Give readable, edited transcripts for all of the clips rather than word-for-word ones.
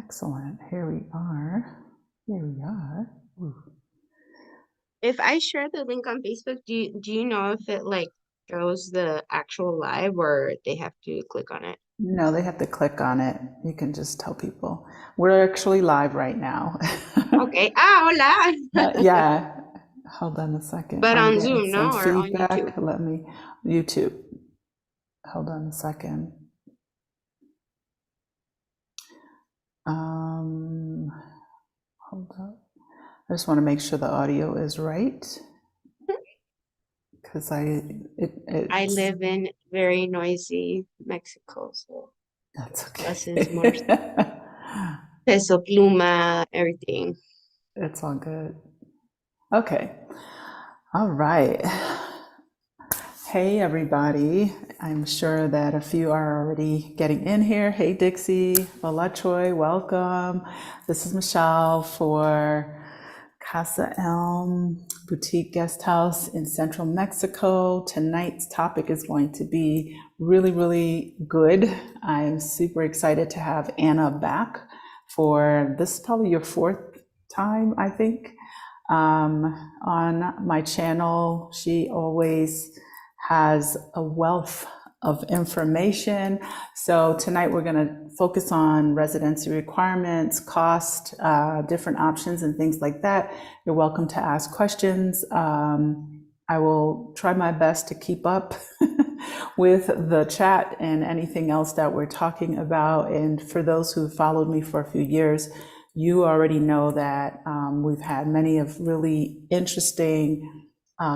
Excellent. Here we are. Ooh. If I share the link on Facebook, do you know if it like shows the actual live or they have to click on it? No, they have to click on it. You can just tell people. We're actually live right now. Okay. Ah, hola. Yeah. Hold on a second. But I'm on getting Zoom, some no, or on YouTube? feedback. Let me, YouTube. Hold on a second. Um, Hold up. I just want to make sure the audio is right because I it's live in very noisy Mexico, so that's buses, more okay. peso pluma, everything. It's all good. Okay. All right. Hey, everybody. I'm sure that a few are already getting in here. Hey, Dixie. Hola, Troy. Welcome. This is Michelle for Casa Boutique Guest House in Central Mexico. Tonight's topic is going to be really, really good. I'm super excited to have Anna back for this is probably your fourth time, I think, on my channel. She always has a wealth of information. So tonight we're going to focus on residency requirements, cost, different options and things like that. You're welcome to ask questions. I will try my best to keep up with the chat and anything else that we're talking about. And for those who followed me for a few years, you already know that we've had many of really interesting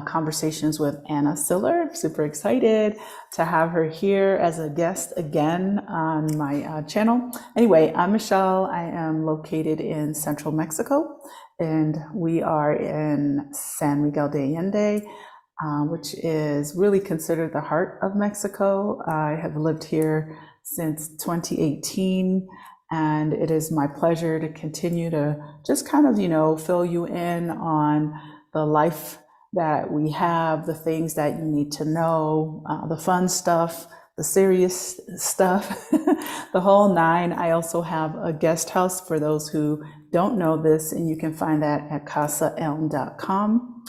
conversations with Anna Siller. Super excited to have her here as a guest again on my channel. Anyway, I'm Michelle. I am located in Central Mexico, and we are in San Miguel de Allende, which is really considered the heart of Mexico. I have lived here since 2018. And it is my pleasure to continue to just kind of, fill you in on the life that we have, the things that you need to know, the fun stuff, the serious stuff, the whole nine. I also have a guest house for those who don't know this, and you can find that at casaelm.com.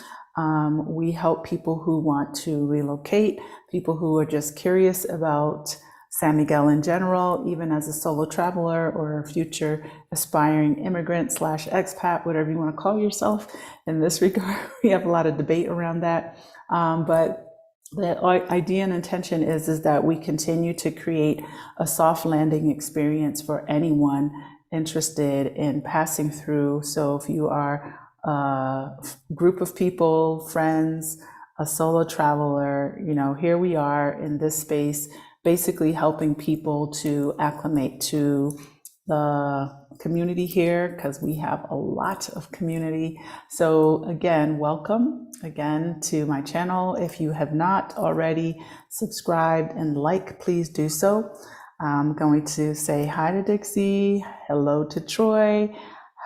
We help people who want to relocate, people who are just curious about San Miguel in general, even as a solo traveler or a future aspiring immigrant / expat, whatever you want to call yourself in this regard. We have a lot of debate around that. But the idea and intention is that we continue to create a soft landing experience for anyone interested in passing through. So if you are a group of people, friends, a solo traveler, here we are in this space, basically helping people to acclimate to the community here, because we have a lot of community. So again, welcome again to my channel. If you have not already subscribed and please do so. I'm going to say hi to Dixie, hello to Troy,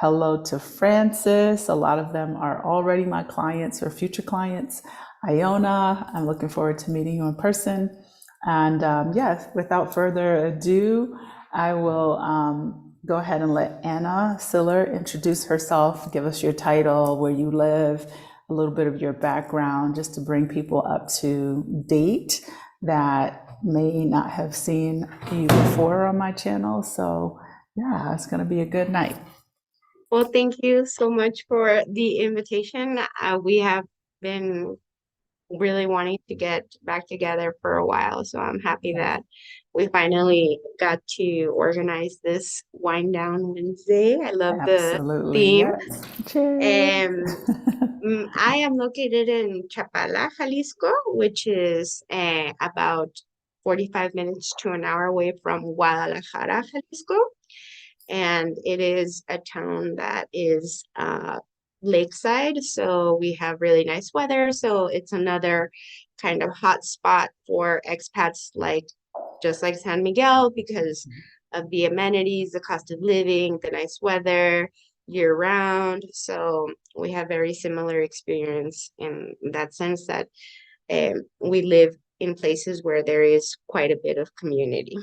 hello to Francis. A lot of them are already my clients or future clients. Iona, I'm looking forward to meeting you in person. And yes, without further ado, I will go ahead and let Anna Siller introduce herself, give us your title, where you live, a little bit of your background, just to bring people up to date that may not have seen you before on my channel. So yeah, it's going to be a good night. Well, thank you so much for the invitation. We have been really wanting to get back together for a while, so I'm happy that we finally got to organize this Wind Down Wednesday. I love the Absolutely, theme. yes. Cheers. I am located in Chapala, Jalisco, which is about 45 minutes to an hour away from Guadalajara, Jalisco. And it is a town that is lakeside, so we have really nice weather. So it's another kind of hot spot for expats, just like San Miguel, because of the amenities, the cost of living, the nice weather year round. So we have very similar experience in that sense that we live in places where there is quite a bit of community.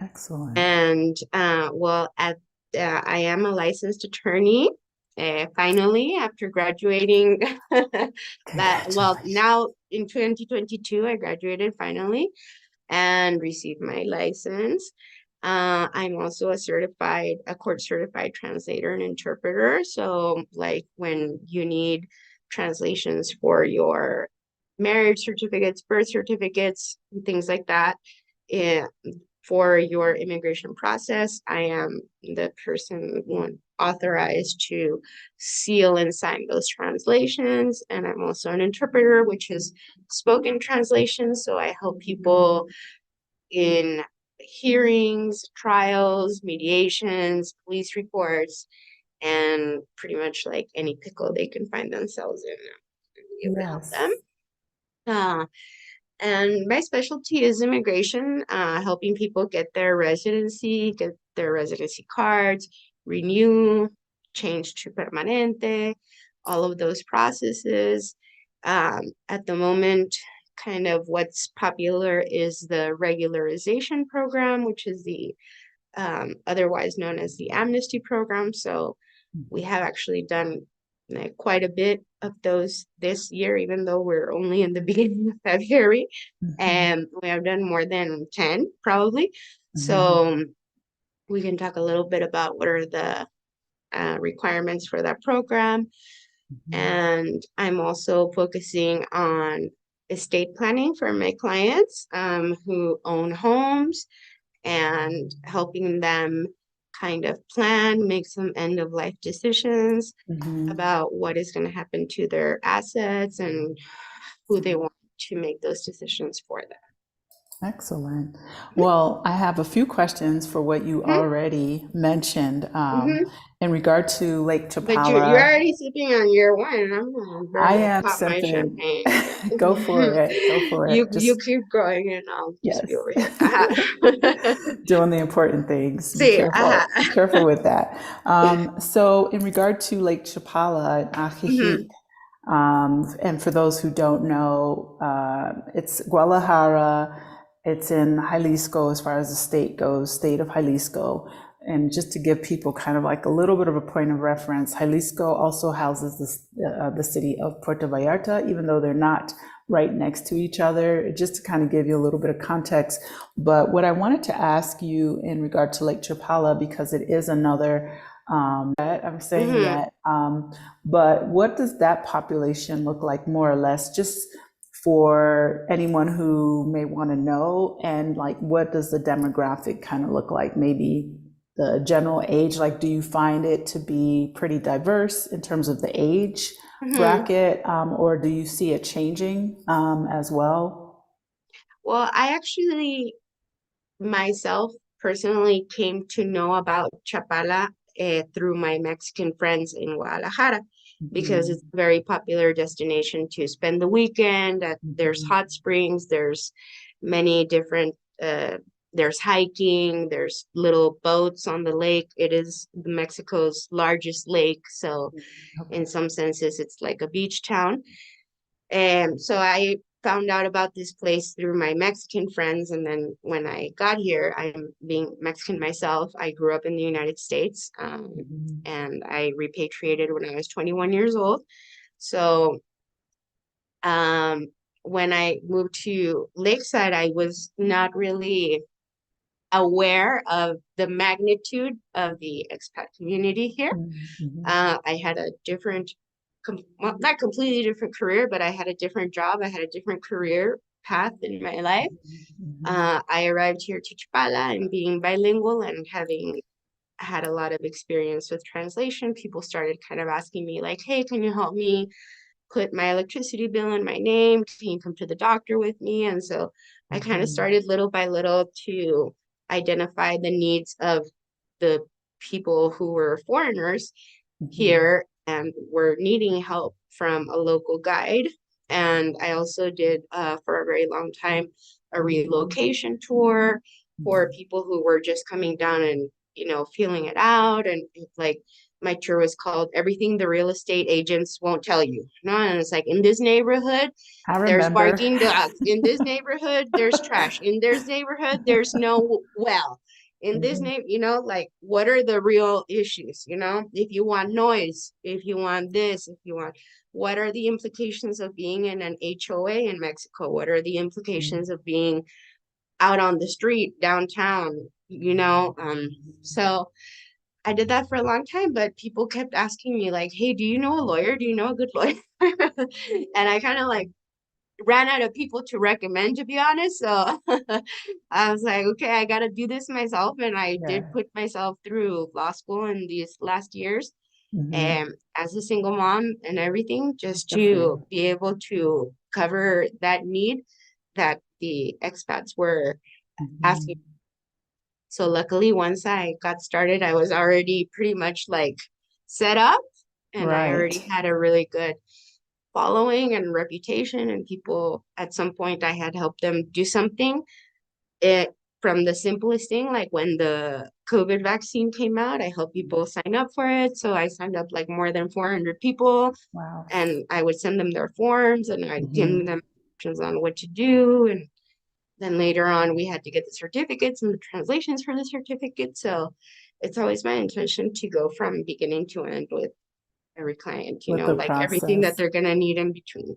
Excellent. And well, at I am a licensed attorney. Finally, after graduating, well, Congratulations. now in 2022, I graduated finally and received my license. I'm also a court certified translator and interpreter. So, like when you need translations for your marriage certificates, birth certificates, things like that, eh, for your immigration process, I am the person one authorized to seal and sign those translations. And I'm also an interpreter, which is spoken translation. So I help people in hearings, trials, mediations, police reports, and pretty much like any pickle they can find themselves in. I'm able to help them. Yes. Uh, and my specialty is immigration, helping people get their residency cards, renew, change to permanente, all of those processes. At the moment, kind of what's popular is the regularization program, which is the otherwise known as the amnesty program. So we have actually done like quite a bit of those this year, even though we're only in the beginning of February. Mhm. And we have done more than 10 probably. Mhm. So we can talk a little bit about what are the requirements for that program. Mhm. And I'm also focusing on estate planning for my clients who own homes and helping them kind of plan, make some end of life decisions Mhm. about what is going to happen to their assets and who they want to make those decisions for them. Excellent. Well, I have a few questions for what you Mm-hmm, already mentioned mm-hmm. in regard to Lake But you're Chapala. already sipping on year one, and I'm gonna I burn am pop my sipping. champagne. Go for it. Go for You it. you Just keep going, and I'll just be yes. over here. Uh-huh. Doing the important things. Be See, careful. Be uh-huh. careful with that. So, in regard to Lake Chapala and Ajijic, Mm-hmm, and for those who don't know, it's Guadalajara. It's in Jalisco as far as the state goes, state of Jalisco. And just to give people kind of like a little bit of a point of reference, Jalisco also houses the city of Puerto Vallarta, even though they're not right next to each other, just to kind of give you a little bit of context. But what I wanted to ask you in regard to Lake Chapala, because it is another, I'm saying mm-hmm. yet, but what does that population look like more or less, just for anyone who may want to know? And like, what does the demographic kind of look like? Maybe the general age, like, do you find it to be pretty diverse in terms of the age Mm-hmm. bracket, or do you see it changing as well? Well, I actually myself personally came to know about Chapala through my Mexican friends in Guadalajara because Mhm. it's a very popular destination to spend the weekend. There's Mhm. hot springs, there's many different, there's hiking, there's little boats on the lake. It is Mexico's largest lake. So, in Okay. some senses, it's like a beach town. And so I found out about this place through my Mexican friends. And then when I got here, I'm being Mexican myself. I grew up in the United States Mhm. and I repatriated when I was 21 years old. So um, when I moved to Lakeside, I was not really aware of the magnitude of the expat community here. Mhm. I had a different, well, not completely different career, but I had a different job. I had a different career path in my life. Mhm. I arrived here to Chapala and being bilingual and having had a lot of experience with translation, people started kind of asking me like, hey, can you help me put my electricity bill in my name? Can you come to the doctor with me? And so I kind of Mhm. started little by little to identify the needs of the people who were foreigners Mhm. here and were needing help from a local guide. And I also did, for a very long time, a relocation tour for Mhm. people who were just coming down and, feeling it out. And like my tour was called Everything the Real Estate Agents Won't Tell You. And it's like in this neighborhood, I there's remember. barking dogs. In this neighborhood, there's trash. In this neighborhood, there's no well. in this Mhm. name, like what are the real issues, if you want noise, if you want this, if you want, what are the implications of being in an HOA in Mexico? What are the implications of being out on the street downtown, so I did that for a long time, but people kept asking me like, hey, do you know a lawyer? Do you know a good lawyer? And I kind of like ran out of people to recommend, to be honest. So I was like, okay, I got to do this myself. And I did Yeah. put myself through law school in these last years, Hmm. and as a single mom and everything, just Good for to you. be able to cover that need that the expats were asking. Hmm. So luckily, once I got started, I was already pretty much like set up, and I Right. already had a really good following and reputation. And people, at some point, I had helped them do something. It from the simplest thing, like when the COVID vaccine came out, I helped people sign up for it. So I signed up like more than 400 people, Wow. and I would send them their forms and I'd give Hmm. them options on what to do. And then later on, we had to get the certificates and the translations for the certificates. So it's always my intention to go from beginning to end with every client, With the like everything that process. they're going to need in between.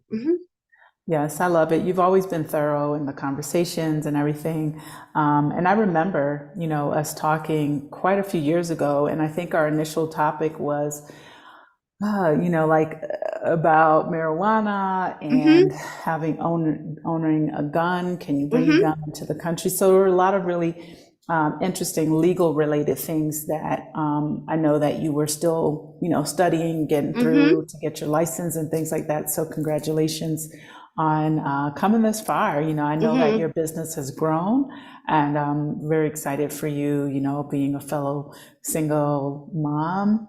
Yes, I love it. You've always been thorough in the conversations and everything. And I remember, us talking quite a few years ago, and I think our initial topic was like about marijuana hmm and owning a gun. Can you bring a hmm gun into the country? So there were a lot of really interesting legal related things that I know that you were still, studying, getting hmm through to get your license and things like that. So congratulations on coming this far. I know that hmm your business has grown, and I'm very excited for you, being a fellow single mom.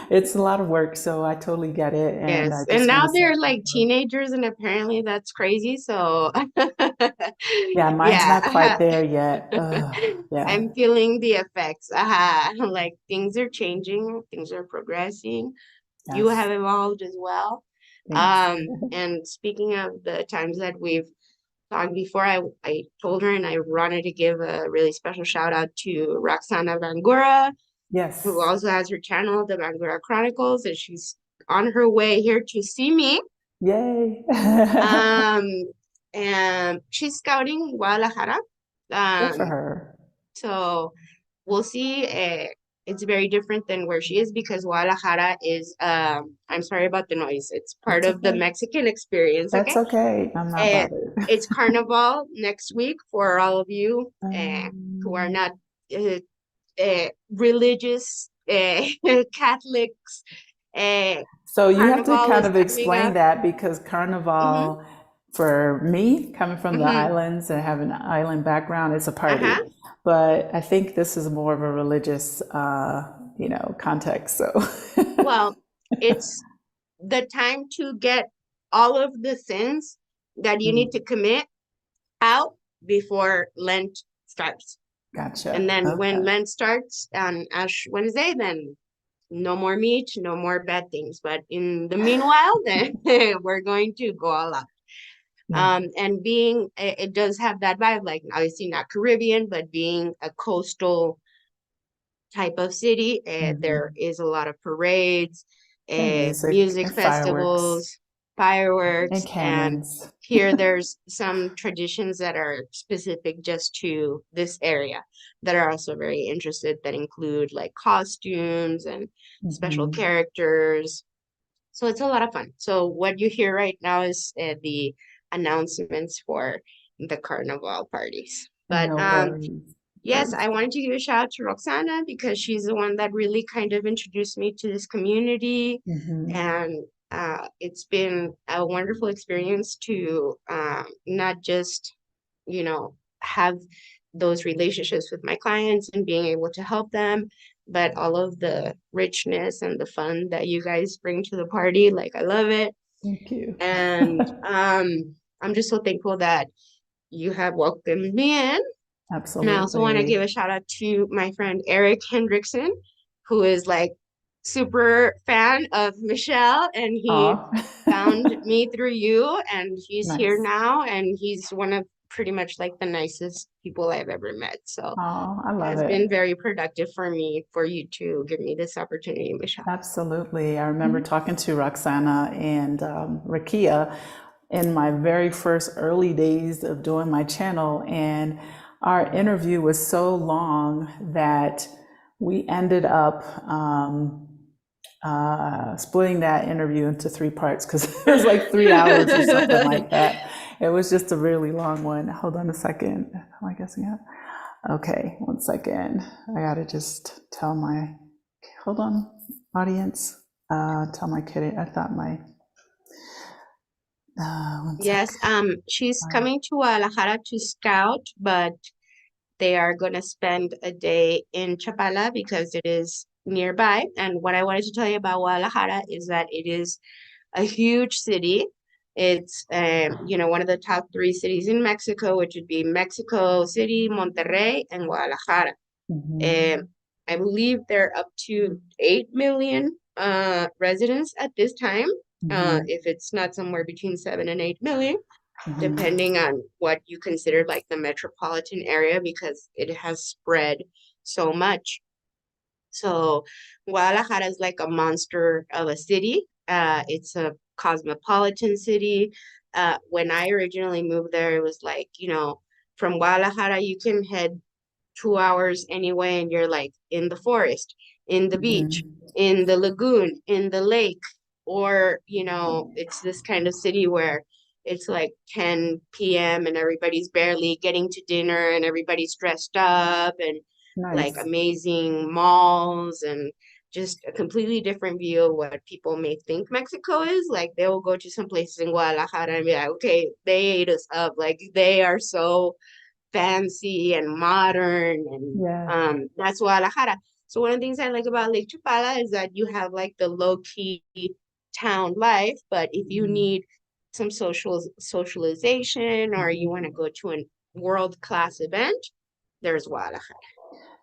It's a lot of work, so I totally get it. And I Yes. And just want now to say, they're like teenagers, and apparently that's crazy. So, yeah, mine's not quite yeah, there yet. Yeah, I'm feeling the effects. Like things are changing, things are progressing. You yes, have evolved as well. thanks. And speaking of the times that we've talked before, I told her and I wanted to give a really special shout out to Roxana Bangura, who Yes, also has her channel, The Bangura Chronicles, and she's on her way here to see me. yay. Um, and she's scouting Guadalajara. Good for Um, her. so we'll see. It's very different than where she is because Guadalajara is, I'm sorry about the noise. It's part That's of the okay. Mexican experience, That's okay? okay. I'm not Uh, bothered. it's Carnival next week for all of you who are Um, not religious Catholics. Uh, so you have to Carnival kind is of coming explain up. that because Mm-hmm, Carnival, for me, coming from the mm-hmm, islands and having an island background, it's a uh-huh. party. But I think this is more of a religious, context. So, Well, it's the time to get all of the sins that you need to mm, commit out before Lent starts. And gotcha. then when Okay. Lent starts on Ash Wednesday, then no more meat, no more bad things. But in the meanwhile, then we're going to go all out. Yeah. And being, it does have that vibe, like obviously not Caribbean, but being a coastal type of city. There Hmm. is a lot of parades, And music music and fireworks festivals, and fireworks, and cannons. here there's some traditions that are specific just to this area that are also very interested that include like costumes and special Hmm. characters. So it's a lot of fun. So what you hear right now is the announcements for the carnival parties. But No worries. yes, Praise I God. wanted to give a shout out to Roxana because she's the one that really kind of introduced me to this community. Hmm. And it's been a wonderful experience to not just, have those relationships with my clients and being able to help them, but all of the richness and the fun that you guys bring to the party. Like, I love it. Thank you. And I'm just so thankful that you have welcomed me in, and I also want to give Absolutely. a shout out to my friend Eric Hendrickson, who is like super fan of Michelle, and he Aw. found me through you, and he's here Nice. now, and he's one of pretty much like the nicest people I've ever met. So Oh, I love has it. been very productive for me for you to give me this opportunity, Michelle. Absolutely. I remember Mhm. talking to Roxana and Rakia in my very first early days of doing my channel, and our interview was so long that we ended up splitting that interview into three parts because it was like 3 hours or something like that. It was just a really long one. Hold on a second. Am I guessing it? Okay, one second. I gotta just tell my, hold on, audience. Tell my kid, I thought my, one sec. Yes, she's coming to Guadalajara to scout, but they are going to spend a day in Chapala because it is nearby. And what I wanted to tell you about Guadalajara is that it is a huge city. It's one of the top three cities in Mexico, which would be Mexico City, Monterrey, and Guadalajara. Mhm, Um, I believe they're up to 8 million residents at this time. mhm, If it's not somewhere between 7 and 8 million, mhm. depending on what you consider like the metropolitan area, because it has spread so much. So Guadalajara is like a monster of a city. It's a cosmopolitan city. When I originally moved there, it was like, from Guadalajara, you can head 2 hours anyway, and you're like in the forest, in the beach, Mhm. in the lagoon, in the lake, or, it's this kind of city where it's like 10 p.m. and everybody's barely getting to dinner and everybody's dressed up and like Nice. amazing malls and just a completely different view of what people may think Mexico is. Like they will go to some places in Guadalajara and be like, okay, they ate us up. Like they are so fancy and modern, and Yeah. that's Guadalajara. So one of the things I like about Lake Chapala is that you have like the low key town life, but if you Mhm, need some socialization or you want to mhm. go to a world class event, there's Guadalajara.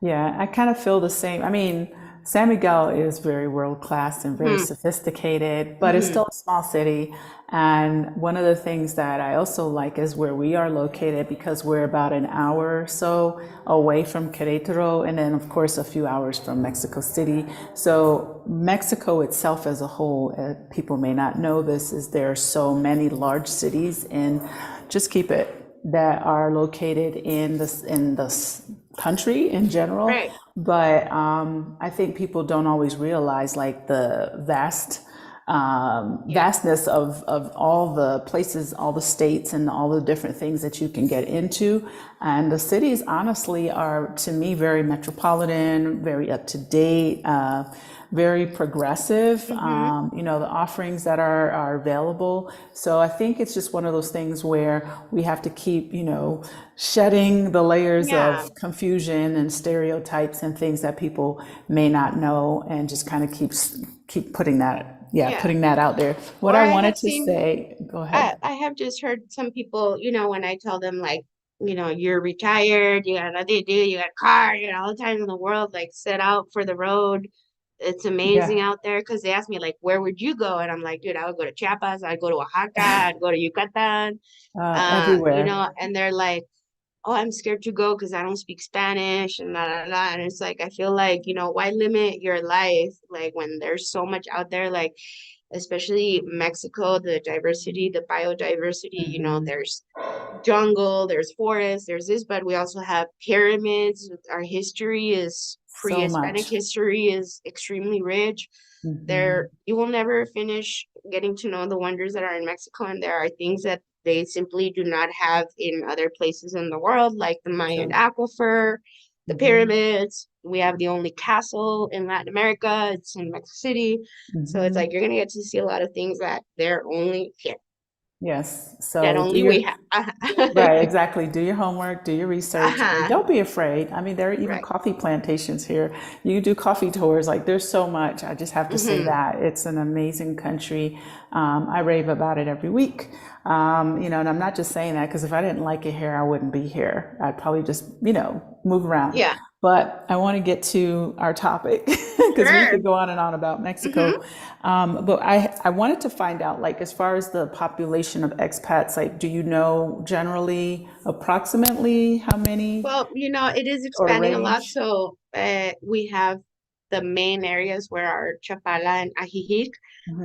Yeah, I kind of feel the same. I mean, San Miguel is very world class and very Hmm. sophisticated, but it's Hmm. still a small city. And one of the things that I also like is where we are located because we're about an hour or so away from Querétaro, and then, of course, a few hours from Mexico City. So, Mexico itself as a whole, people may not know this, is there are so many large cities in, just keep it, that are located in the country in general, Right. but I think people don't always realize like the Yeah. vastness of all the places, all the states, and all the different things that you can get into. And the cities, honestly, are to me very metropolitan, very up to date. Very progressive, Hmm. the offerings that are available. So I think it's just one of those things where we have to keep, shedding the layers Yeah. of confusion and stereotypes and things that people may not know, and just kind of keep Yeah. putting that out there. What Or I I wanted have to seen say, go I, ahead. I have just heard some people, when I tell them like, you're retired, you got nothing to do, you got a car, you got all the time in the world, like set out for the road. It's amazing Yeah, out there because they ask me like, where would you go? And I'm like, dude, I would go to Chiapas, I'd go to Oaxaca, I'd go to Yucatan, everywhere. and they're like, oh, I'm scared to go because I don't speak Spanish and la la la. And it's like I feel like, why limit your life like when there's so much out there, like especially Mexico, the diversity, the biodiversity, Hmm. there's jungle, there's forest, there's this, but we also have pyramids. Our history is So pre-Hispanic much. history is extremely rich. Hmm. There, you will never finish getting to know the wonders that are in Mexico, and there are things that they simply do not have in other places in the world, like the Mayan True. aquifer, the Hmm. pyramids. We have the only castle in Latin America. It's in Mexico City. So it's like Hmm. you're gonna get to see a lot of things that they're only here, Yes. that So do only your we have. right, exactly. Do your homework, do your research, and Uh-huh. don't be afraid. I mean, there are even Right. coffee plantations here. You can do coffee tours. Like, there's so much. I just have to say Hmm. that it's an amazing country. I rave about it every week. And I'm not just saying that because if I didn't like it here, I wouldn't be here. I'd probably just, move around. Yeah. But I want to get to our topic because we Sure. could go on and on about Hmm. Mexico. But I wanted to find out, like, as far as the population of expats, like, do you know generally, approximately how many Well, it is or expanding a lot. range? So we have the main areas where are Chapala and Ajijic,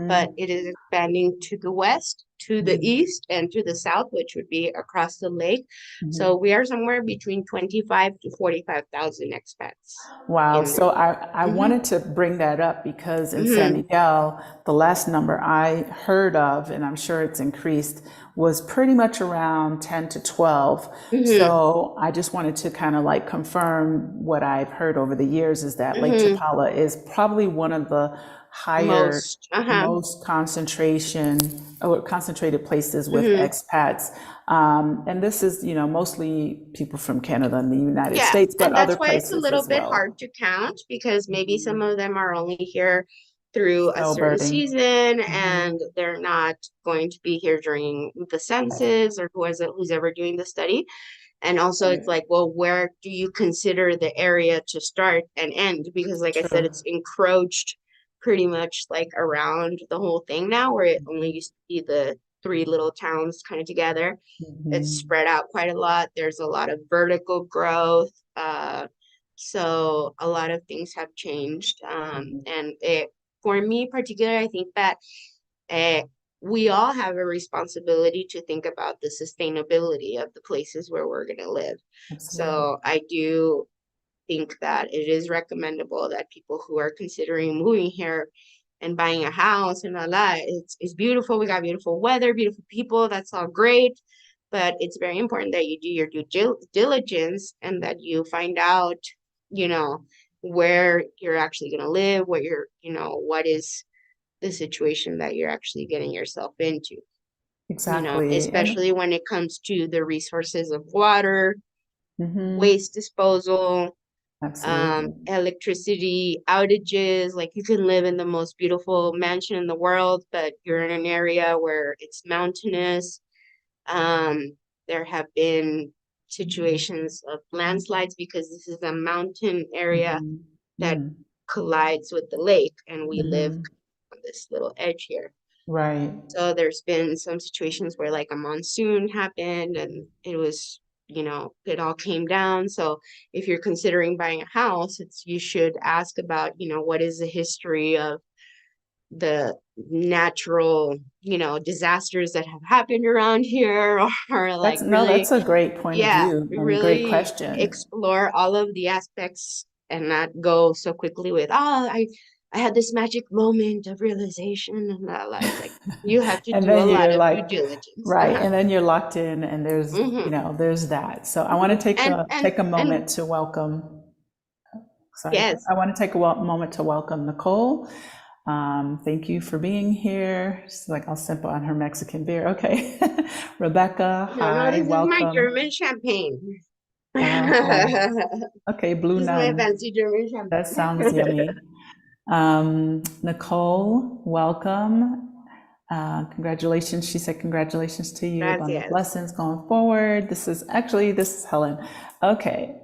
but Hmm. it is expanding to the west, to the east, and to the south, which would be across the lake. So Hmm. we are somewhere between 25 to 45,000 expats Wow. in So there. I Hmm. wanted to bring that up because in San Hmm. Miguel, the last number I heard of, and I'm sure it's increased, was pretty much around 10 to 12. Hmm. So I just wanted to kind of like confirm what I've heard over the years is that Lake Hmm. Chapala is probably one of the higher, Most. Uh-huh. most concentration or concentrated places with Hmm. expats. And this is, mostly people from Canada and the United Yeah, States, but and that's other why it's a places little as bit well. hard to count because maybe some of them are only here through a certain Snowbirding. season Hmm. and they're not going to be here during the census or who's ever doing the study. And also it's Right. like, well, where do you consider the area to start and end? Because like I said, True. it's encroached pretty much like around the whole thing now, where it only used to be the three little towns kind of together. It's Hmm. spread out quite a lot. There's a lot of vertical growth. So a lot of things have changed. And for me particularly, I think that uh, we all have a responsibility to think about the sustainability of the places where we're going to live. Absolutely. So I do think that it is recommendable that people who are considering moving here and buying a house and all that, it's beautiful. We got beautiful weather, beautiful people. That's all great. But it's very important that you do your diligence and that you find out, you know, where you're actually going to live, what is the situation that you're actually getting yourself into, Exactly. And especially when it comes to the resources of water, hmm, waste disposal, absolutely. electricity outages. Like you can live in the most beautiful mansion in the world, but you're in an area where it's mountainous. Um, there have been situations of landslides because this is a mountain area Hmm. that Mm. collides with the lake, and we live Hmm. on this little edge here. Right. So there's been some situations where like a monsoon happened and it all came down. So if you're considering buying a house, you should ask about, what is the history of the natural, disasters that have happened around here or like That's no, really, that's a great point of yeah, view and great really question. explore all of the aspects and not go so quickly with, oh, I had this magic moment of realization and that like you have to And do a then lot you're of due like, diligence. right, Uh-huh. and then you're locked in and there's, Hmm. there's that. So I want to take And a and take a and moment to welcome, sorry, yes, I want to take a moment to welcome Nicole. Thank you for being here. She's like, I'll sip on her Mexican beer. Okay. Rebecca, no, hi, this is my welcome. German champagne. Nice. This Okay, Blue is my Nun. fancy German That champagne. sounds yummy. Nicole, welcome. Congratulations. She said, congratulations to you, abundant Gracias. blessings going forward. This is Helen. Okay.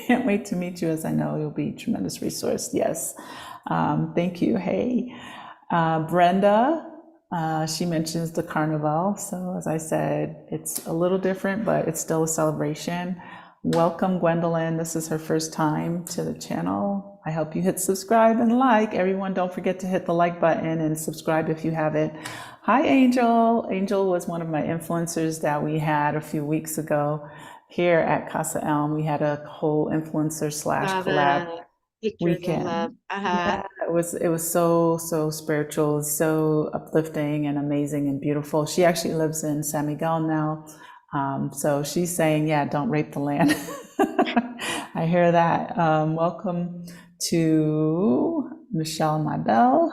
Can't wait to meet you as I know you'll be a tremendous resource. Yes. Thank you. Hey. Brenda, she mentions the carnival. So, as I said, it's a little different, but it's still a celebration. Welcome, Gwendolyn. This is her first time to the channel. I hope you hit subscribe and like. Everyone, don't forget to hit the like button and subscribe if you haven't. Hi, Angel. Angel was one of my influencers that we had a few weeks ago here at Casa Elm. We had a whole influencer slash Saw collab the pictures I love. weekend. Yeah, it was so spiritual, so uplifting and amazing and beautiful. She actually lives in San Miguel now. So she's saying, yeah, don't rape the land. I hear that. Welcome to Michelle Mabel.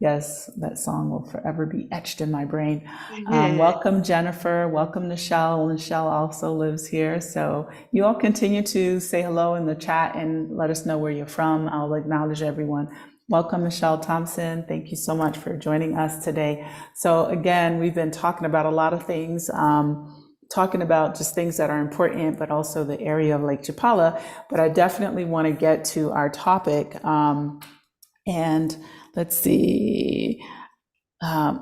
Yes, that song will forever be etched in my brain. Welcome, Jennifer. Welcome, Nichelle. Nichelle also lives here. So you all continue to say hello in the chat and let us know where you're from. I'll acknowledge everyone. Welcome, Michelle Thompson. Thank you so much for joining us today. So again, we've been talking about a lot of things. talking about just things that are important, but also the area of Lake Chapala. But I definitely want to get to our topic. And let's see,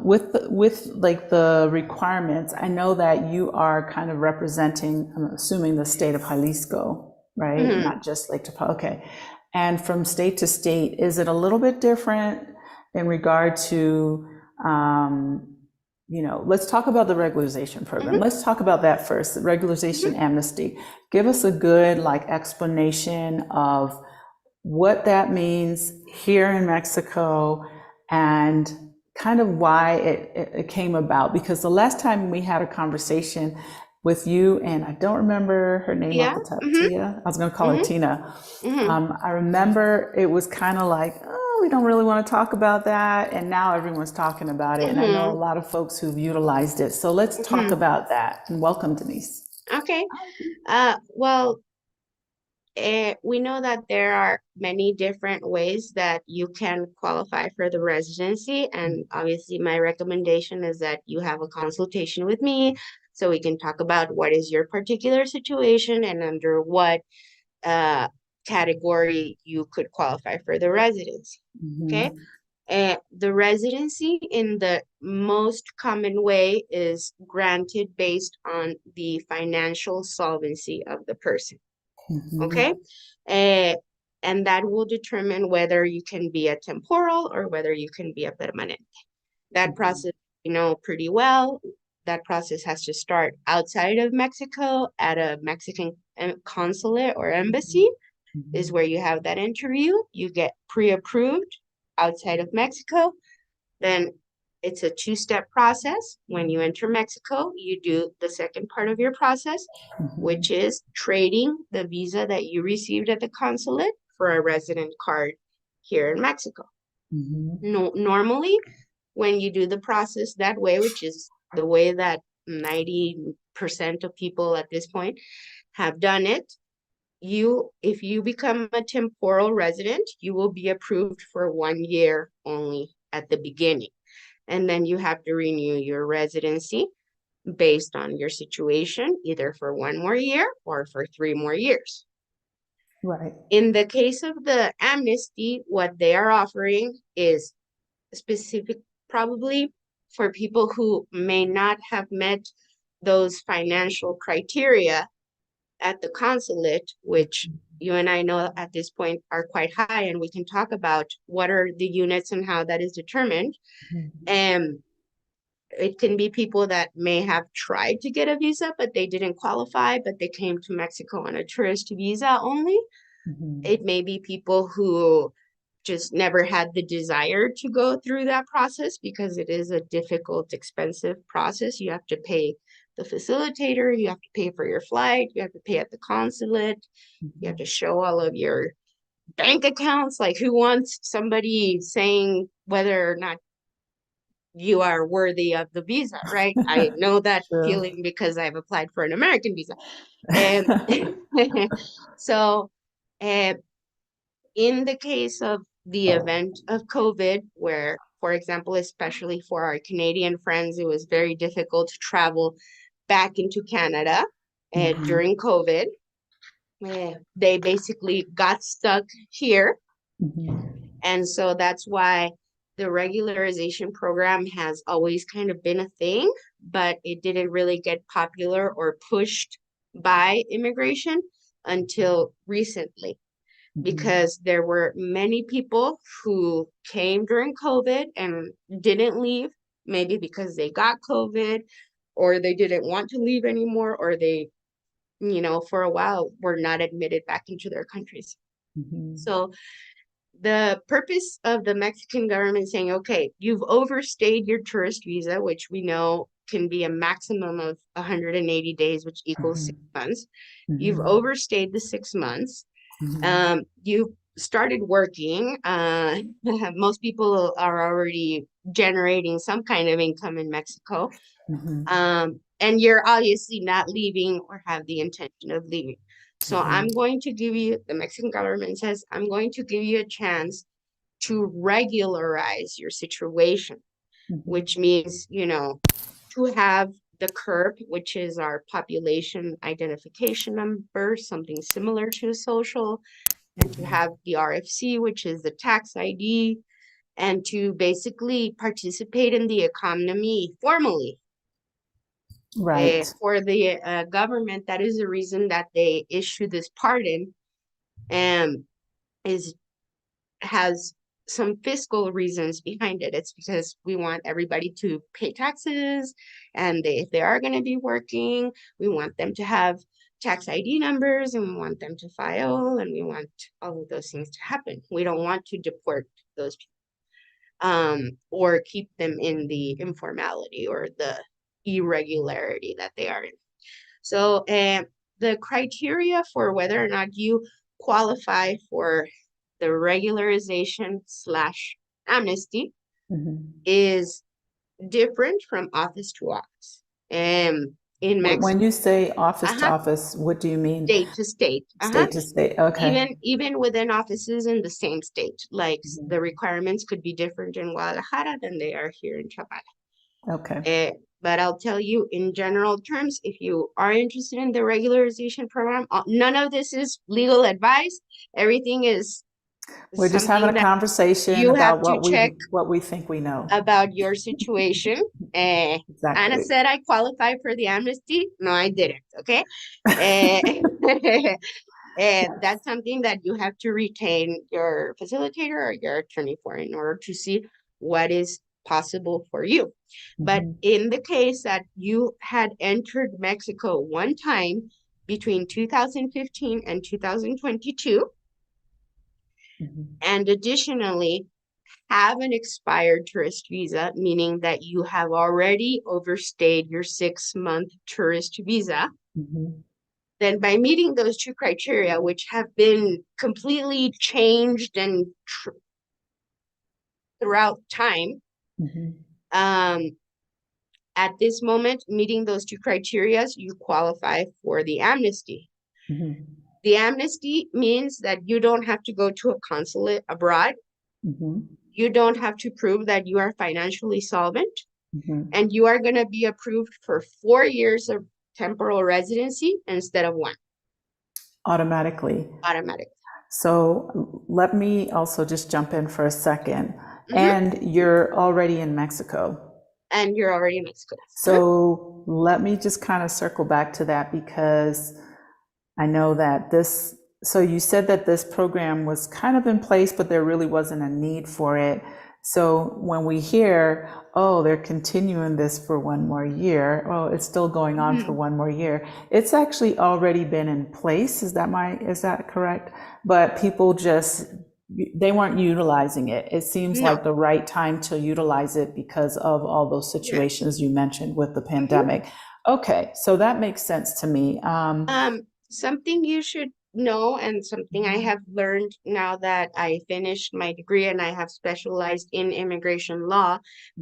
with like the requirements, I know that you are kind of representing, I'm assuming the state of Jalisco, right? Mhm. Not just Lake Chapala. Okay. And from state to state, is it a little bit different in regard to, let's talk about the regularization program. Mhm. Let's talk about that first, the Mhm. regularization amnesty. Give us a good like explanation of what that means here in Mexico and kind of why it came about. Because the last time we had a conversation with you, and I don't remember her name off Yeah. the top, Mhm. Tia, I was going to call her Mhm. Tina. Mhm. I remember it was kind of like, oh, we don't really want to talk about that. And now everyone's talking about it. And I know a Mhm. lot of folks who've utilized it. So let's talk Mhm. about that. And welcome, Denise. Okay. Well, we know that there are many different ways that you can qualify for the residency. And obviously, my recommendation is that you have a consultation with me so we can talk about what is your particular situation and under what uh, category you could qualify for the residency. Okay. Mm-hmm. The residency in the most common way is granted based on the financial solvency of the person. Okay. Mm-hmm. Uh, and that will determine whether you can be a temporal or whether you can be a permanent. That process, you know, pretty well. That process has to start outside of Mexico at a Mexican consulate or embassy, is where you have that interview. You get pre-approved outside of Mexico. Then it's a two-step process. When you enter Mexico, you do the second part of your process, which is trading the visa that you received at the consulate for a resident card here in Mexico. Mm-hmm. No, normally, when you do the process that way, which is the way that 90% of people at this point have done it, if you become a temporal resident, you will be approved for 1 year only at the beginning. And then you have to renew your residency based on your situation, either for 1 more year or for 3 more years. Right. In the case of the amnesty, what they are offering is specific, probably for people who may not have met those financial criteria at the consulate, which you and I know at this point are quite high, and we can talk about what are the units and how that is determined. And it can be people that may have tried to get a visa, but they didn't qualify, but they came to Mexico on a tourist visa only. It may be people who just never had the desire to go through that process because it is a difficult, expensive process. You have to pay the facilitator, you have to pay for your flight, you have to pay at the consulate, you have to show all of your bank accounts. Like, who wants somebody saying whether or not you are worthy of the visa, right? I know that True. feeling because I've applied for an American visa. And so, uh, in the case of the event of COVID, where, for example, especially for our Canadian friends, it was very difficult to travel back into Canada Mhm. during COVID. They basically got stuck here. Mhm. And so that's why the regularization program has always kind of been a thing, but it didn't really get popular or pushed by immigration until recently, Mhm. because there were many people who came during COVID and didn't leave, maybe because they got COVID or they didn't want to leave anymore, or they, for a while were not admitted back into their countries. Mhm. So the purpose of the Mexican government saying, okay, you've overstayed your tourist visa, which we know can be a maximum of 180 days, which equals Mhm. 6 months. You've Mhm. overstayed the 6 months. Mhm. You started working. Most people are already generating some kind of income in Mexico. Mhm. And you're obviously not leaving or have the intention of leaving. So I'm Mhm. going to give you, the Mexican government says, I'm going to give you a chance to regularize your situation, Mhm. which means, to have the CURP, which is our population identification number, something similar to social, and to have the RFC, which is the tax ID, and to basically participate in the economy formally. Right. For the government, that is the reason that they issue this pardon, and has some fiscal reasons behind it. It's because we want everybody to pay taxes, and if they are going to be working, we want them to have tax ID numbers, and we want them to file, and we want all of those things to happen. We don't want to deport those people, or keep them in the informality or the irregularity that they are in. So the criteria for whether or not you qualify for the regularization / amnesty is different from office to office. In Mexico, When you say office to office, what do you mean? state to state. State to state. Okay. Even within offices in the same state, like the requirements could be different in Guadalajara than they are here in Chapala. Okay. But I'll tell you in general terms, if you are interested in the regularization program, none of this is legal advice. Everything is We're just having something a that conversation you have about to check what we think we know. about your situation. Anna Exactly. said I qualified for the amnesty. No, I didn't. Okay. And that's something that you have to retain your facilitator or your attorney for in order to see what is possible for you. But in the case that you had entered Mexico one time between 2015 and 2022, and additionally have an expired tourist visa, meaning that you have already overstayed your 6-month tourist visa, then by meeting those two criteria, which have been completely changed and throughout time, at this moment, meeting those two criteria, you qualify for the amnesty. The amnesty means that you don't have to go to a consulate abroad. You don't have to prove that you are financially solvent, and you are going to be approved for 4 years of temporal residency instead of 1. Automatically. So let me also just jump in for a second. And you're already in Mexico. So let me just kind of circle back to that, because I know that so you said that this program was kind of in place, but there really wasn't a need for it. So when we hear, oh, they're continuing this for 1 more year, oh, it's still going on for 1 more year, it's actually already been in place. Is that correct? But people they weren't utilizing it. It seems like the right time to utilize it because of all those situations you mentioned with the pandemic. Okay, so that makes sense to me. Something you should know, and something I have learned now that I finished my degree and I have specialized in immigration law,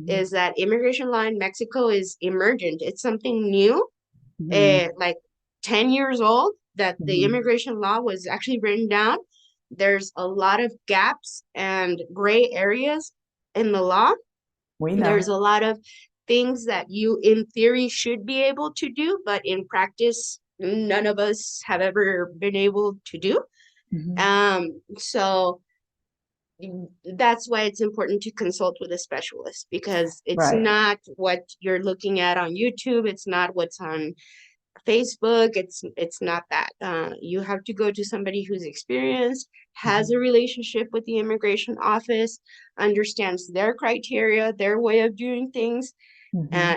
is that immigration law in Mexico is emergent. It's something new, like 10 years old, that the immigration law was actually written down. There's a lot of gaps and gray areas in the law. There's a lot of things that you, in theory, should be able to do, but in practice, none of us have ever been able to do. So that's why it's important to consult with a specialist, because it's not what you're looking at on YouTube. It's not what's on Facebook. It's not that. You have to go to somebody who's experienced, has a relationship with the immigration office, understands their criteria, their way of doing things,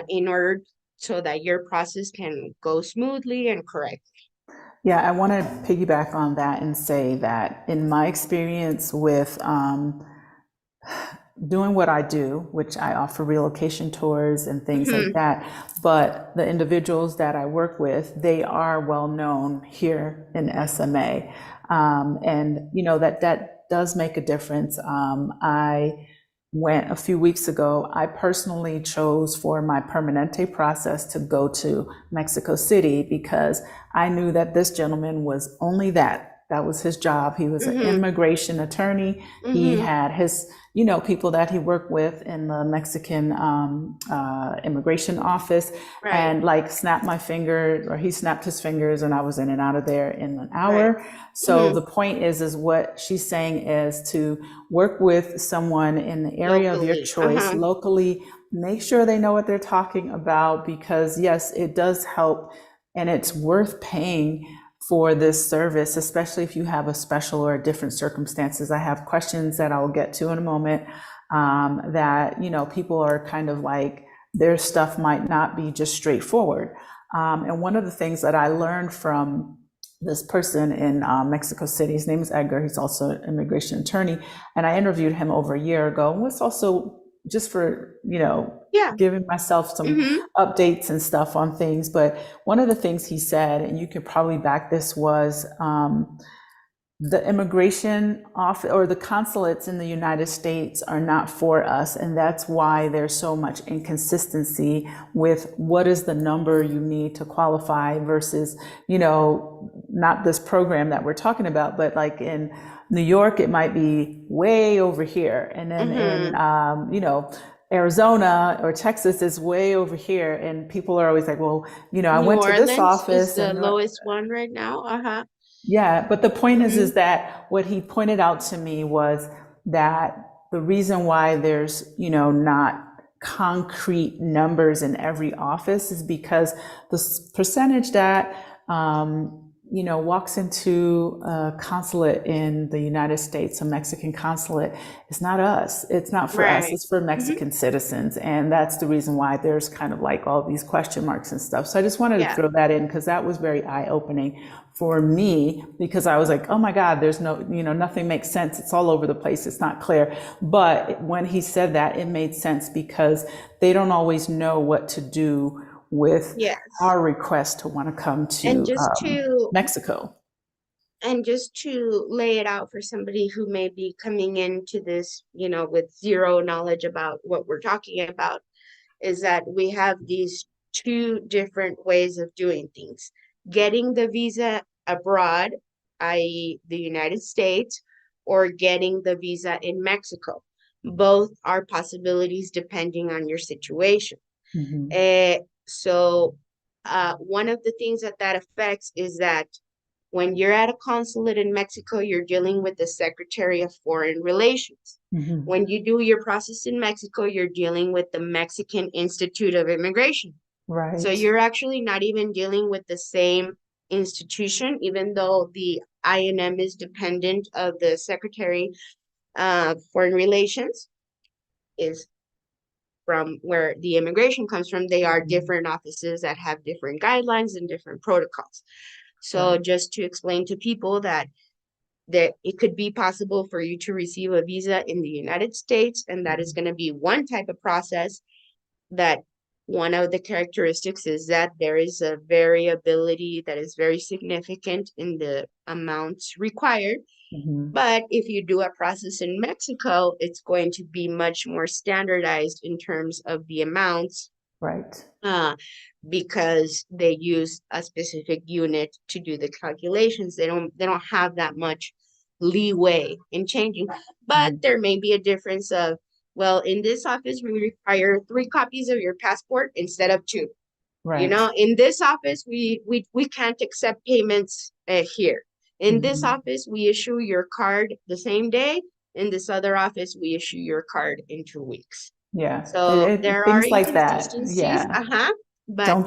in order so that your process can go smoothly and correctly. Yeah, I want to piggyback on that and say that in my experience with doing what I do, which I offer relocation tours and things like that, but the individuals that I work with, they are well known here in SMA. And you know, that does make a difference. I went a few weeks ago, I personally chose for my Permanente process to go to Mexico City because I knew that this gentleman was only that. that was his job. He was an Mm-hmm. immigration attorney. He Mm-hmm. had his, you know, people that he worked with in the Mexican immigration office, Right. and like snapped my fingers, or he snapped his fingers, and I was in and out of there in an Right. hour. So Mm-hmm. the point is what she's saying is to work with someone in the area of your Locally. choice, Uh-huh. locally. Make sure they know what they're talking about, because yes, it does help, and it's worth paying for this service, especially if you have a special or different circumstances. I have questions that I'll get to in a moment, that, you know, people are kind of like, their stuff might not be just straightforward. And one of the things that I learned from this person in Mexico City, his name is Edgar, he's also an immigration attorney, and I interviewed him over a year ago, and was also just for, you know, Yeah. giving myself some Mm-hmm. updates and stuff on things. But one of the things he said, and you could probably back this, was the immigration office or the consulates in the United States are not for us. And that's why there's so much inconsistency with what is the number you need to qualify versus, you know, not this program that we're talking about, but like in New York, it might be way over here. And then in, Mm-hmm. you know, Arizona or Texas is way over here. And people are always like, well, you know, I New went to this Orleans is office the and lowest one right now. Uh-huh. yeah, but the point Mm-hmm. is that what he pointed out to me was that the reason why there's, you know, not concrete numbers in every office is because the percentage that, you know, walks into a consulate in the United States, a Mexican consulate, is not us. It's not for us. Right. It's for Mm-hmm. Mexican citizens. And that's the reason why there's kind of like all these question marks and stuff. So I just wanted to Yeah. throw that in because that was very eye-opening for me, because I was like, oh my God, there's no, you know, nothing makes sense. It's all over the place. It's not clear. But when he said that, it made sense because they don't always know what to do with Yes. our request to want to come And to just to Mexico. and just to lay it out for somebody who may be coming into this, with zero knowledge about what we're talking about, is that we have these two different ways of doing things. Getting the visa abroad, i.e., the United States, or getting the visa in Mexico. Both are possibilities depending on your situation. Mm-hmm. So, one of the things that affects is that when you're at a consulate in Mexico, you're dealing with the Secretary of Foreign Relations. Mm-hmm. When you do your process in Mexico, you're dealing with the Mexican Institute of Immigration. So Right. you're actually not even dealing with the same institution, even though the INM is dependent of the Secretary of Foreign Relations, is from where the immigration comes from. They are Mm-hmm. different offices that have different guidelines and different protocols. So Right. just to explain to people that it could be possible for you to receive a visa in the United States, and that is Mm-hmm. going to be one type of process. That one of the characteristics is that there is a variability that is very significant in the amounts required. Mm-hmm. But if you do a process in Mexico, it's going to be much more standardized in terms of the amounts, Right. uh, because they use a specific unit to do the calculations. They don't have that much leeway in changing. But Mm-hmm. there may be a difference of, well, in this office we require 3 copies of your passport instead of two. Right. In this office we can't accept payments here. In this Mm-hmm. office we issue your card the same day. In this other office we issue your card in 2 weeks. Yeah. So there are Things like that. inconsistencies, Yeah. but Don't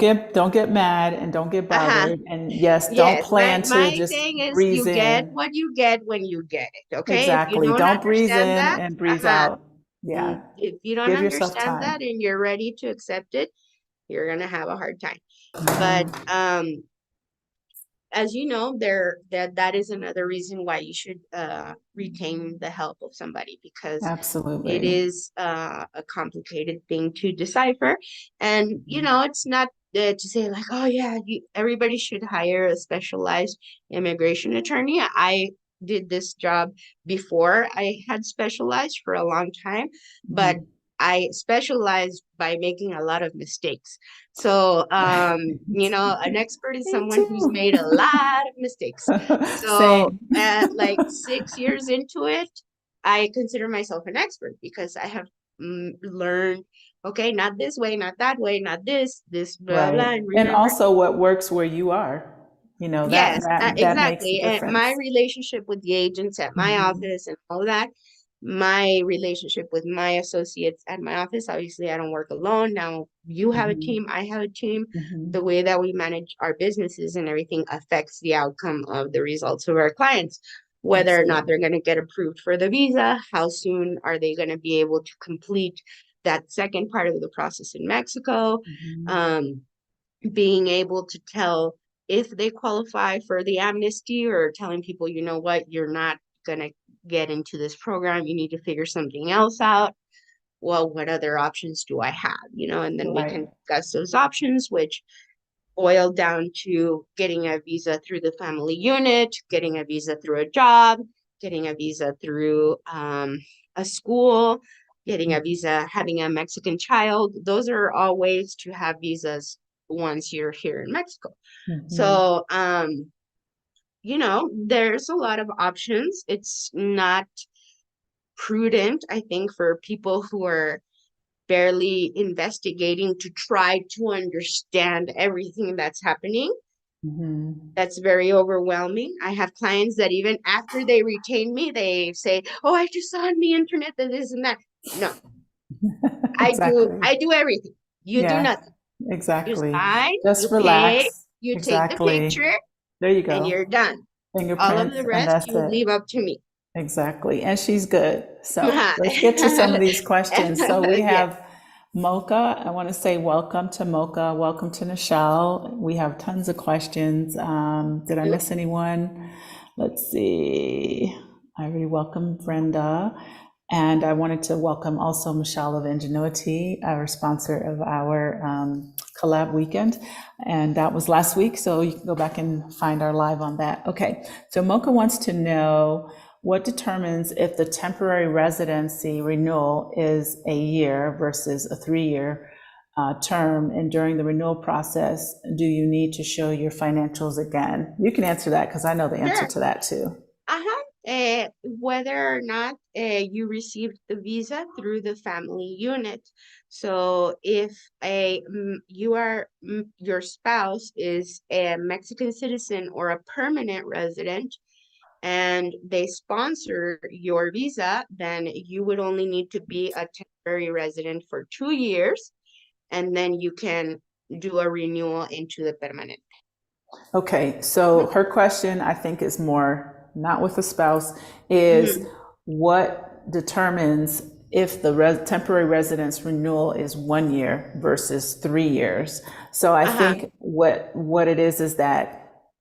get mad and don't get uh-huh. bothered. And yes, don't Yes, my plan to my just thing is breeze you get in. what you get when you get it. Okay? If you Exactly. don't Don't breeze understand in that, and breeze uh-huh. out. Yeah. If you don't Give yourself understand that time. and you're ready to accept it, you're gonna have a hard time. But Mhm. as you know, that is another reason why you should retain the help of somebody, because it Absolutely. is a complicated thing to decipher. And Mhm. it's not to say like, oh yeah, everybody should hire a specialized immigration attorney. I did this job before I had specialized for a long time, but Mhm. I specialize by making a lot of mistakes. So, an expert is Me someone who's too. made a lot of mistakes. So, Same. at like 6 years into it, I consider myself an expert because I have learned, okay, not this way, not that way, not this, blah, Right. blah. And And remember, also what works where you are. That yes, that makes a exactly. And my difference. relationship with the agents at my Mhm. office and all that, my relationship with my associates at my office, obviously, I don't work alone. Now, you have a Mhm. team, I have a team. The Mhm. way that we manage our businesses and everything affects the outcome of the results of our clients, whether or not Absolutely. they're going to get approved for the visa, how soon are they going to be able to complete that second part of the process in Mexico. Mhm. Um, Being able to tell if they qualify for the amnesty or telling people, you know what, you're not going to get into this program. You need to figure something else out. Well, what other options do I have? And then we Right. can discuss those options, which boil down to getting a visa through the family unit, getting a visa through a job, getting a visa through a school, getting a visa, having a Mexican child. Those are all ways to have visas once you're here in Mexico. Mhm. So, there's a lot of options. It's not prudent, I think, for people who are barely investigating to try to understand everything that's happening. Mhm. That's very overwhelming. I have clients that even after they retain me, they say, "Oh, I just saw on the internet that this and that." No, Exactly. I do everything. You do Yeah, nothing. You exactly. sign, you Just pay, relax. you take the Exactly. picture, There you and go. you're done. All of Fingerprints, the and rest that's you it. leave up to me. Exactly. And she's good. So let's get to some of these questions. So we Yeah. have Mocha. I want to say welcome to Mocha. Welcome to Nichelle. We have tons of questions. Did I miss anyone? Let's see. I already welcomed Brenda. And I wanted to welcome also Michelle of Ingenuity, our sponsor of our collab weekend. And that was last week. So you can go back and find our live on that. Okay. So Mocha wants to know what determines if the temporary residency renewal is a year versus a 3 year term? And during the renewal process, do you need to show your financials again? You can answer that because I know the answer Sure. to that too. Uh-huh. Whether or not you received the visa through the family unit. So if your spouse is a Mexican citizen or a permanent resident and they sponsor your visa, then you would only need to be a temporary resident for 2 years, and then you can do a renewal into the permanent. Okay, so her question, I think, is more not with the spouse, is Mm-hmm. what determines if the temporary residence renewal is 1 year versus 3 years. So I Uh-huh. think what it is that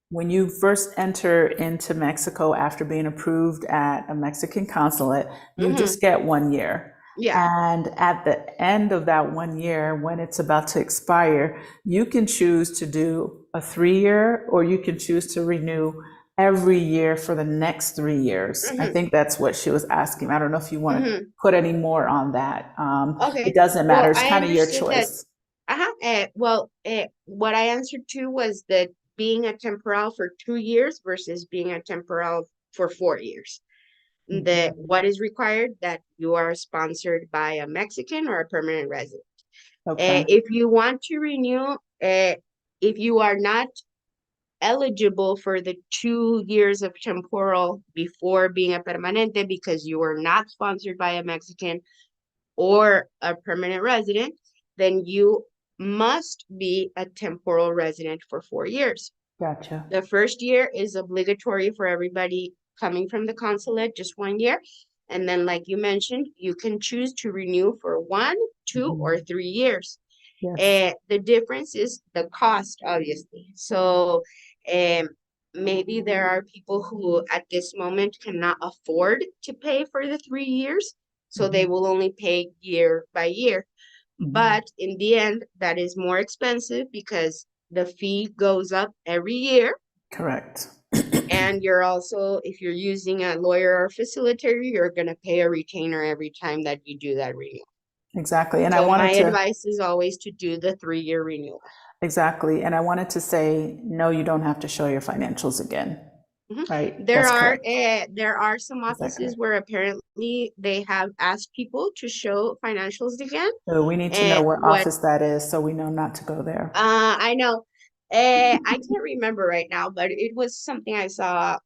when you first enter into Mexico after being approved at a Mexican consulate, you Mm-hmm. just get 1 year. Yeah. And at the end of that 1 year, when it's about to expire, you can choose to do a 3 year or you can choose to renew every year for the next 3 years. I Mm-hmm. think that's what she was asking. I don't know if you want to Mm-hmm. put any more on that. It Okay. doesn't matter. Well, It's I kind of your understood that. choice. Uh-huh. What I answered to was that being a temporal for 2 years versus being a temporal for 4 years. What is required that you are sponsored by a Mexican or a permanent resident. Okay. If you want to renew, if you are not eligible for the 2 years of temporal before being a permanente because you were not sponsored by a Mexican or a permanent resident, then you must be a temporal resident for 4 years. Gotcha. The first year is obligatory for everybody coming from the consulate, just 1 year. And then, like you mentioned, you can choose to renew for 1, 2, or 3 years. Yes. The difference is the cost, obviously. So um, maybe there are people who at this moment cannot afford to pay for the 3 years, so they Mhm. will only pay year by year. Mhm. But in the end, that is more expensive because the fee goes up every year. Correct. And you're also, if you're using a lawyer or facilitator, you're going to pay a retainer every time that you do that renewal. Exactly. And I So my wanted to, advice is always to do the 3-year renewal. exactly. And I wanted to say, no, you don't have to show your financials again. Mhm. Right? That's correct. There are some Is that offices correct? where apparently they have asked people to show financials again. So we need to know And what what office that is so we know not to go there. I know, I can't remember right now, but it was something I saw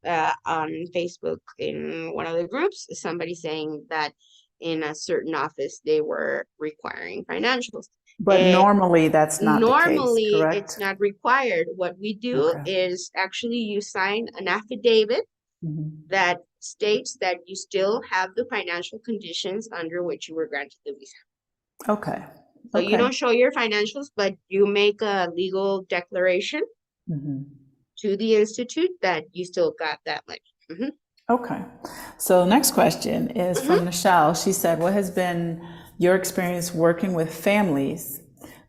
on Facebook in one of the groups. Somebody saying that in a certain office they were requiring financials. But Uh, normally that's not the case, Normally, it's correct? not required. What we do Okay. is actually you sign an affidavit Mhm. that states that you still have the financial conditions under which you were granted the visa. Okay. So you Okay. don't show your financials, but you make a legal declaration Mhm. to the institute that you still got that money. Mhm. Okay. So next question is Mhm. from Michelle. She said, what has been your experience working with families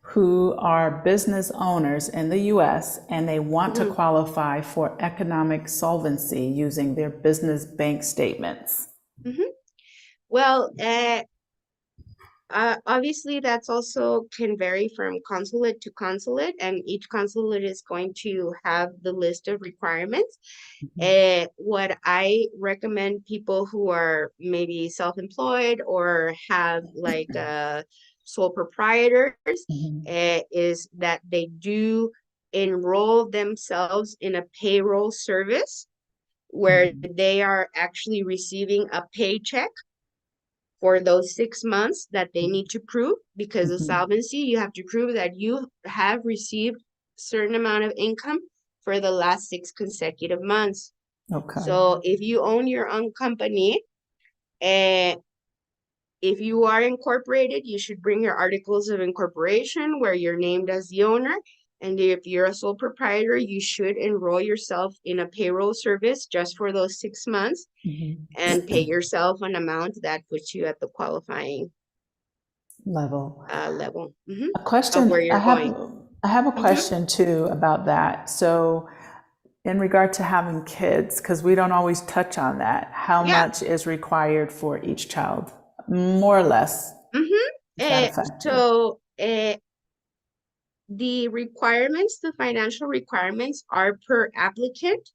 who are business owners in the US and they want to Mhm. qualify for economic solvency using their business bank statements? Mhm. Well, obviously, that's also can vary from consulate to consulate, and each consulate is going to have the list of requirements. What I recommend people who are maybe self-employed or have like sole proprietors Mhm. is that they do enroll themselves in a payroll service where Mhm. they are actually receiving a paycheck for those 6 months that they need to prove, because of Mhm. solvency you have to prove that you have received a certain amount of income for the last 6 consecutive months. Okay. So if you own your own company, and if you are incorporated, you should bring your articles of incorporation where you're named as the owner. And if you're a sole proprietor, you should enroll yourself in a payroll service just for those 6 months Mhm. and pay yourself an amount that puts you at the qualifying Level. level A of question where I you're have going. I have a Hmm. question too about that. So in regard to having kids, because we don't always touch on that, how Yeah. much is required for each child? More or less. Hmm. Is that a factor? So the requirements, the financial requirements are per applicant,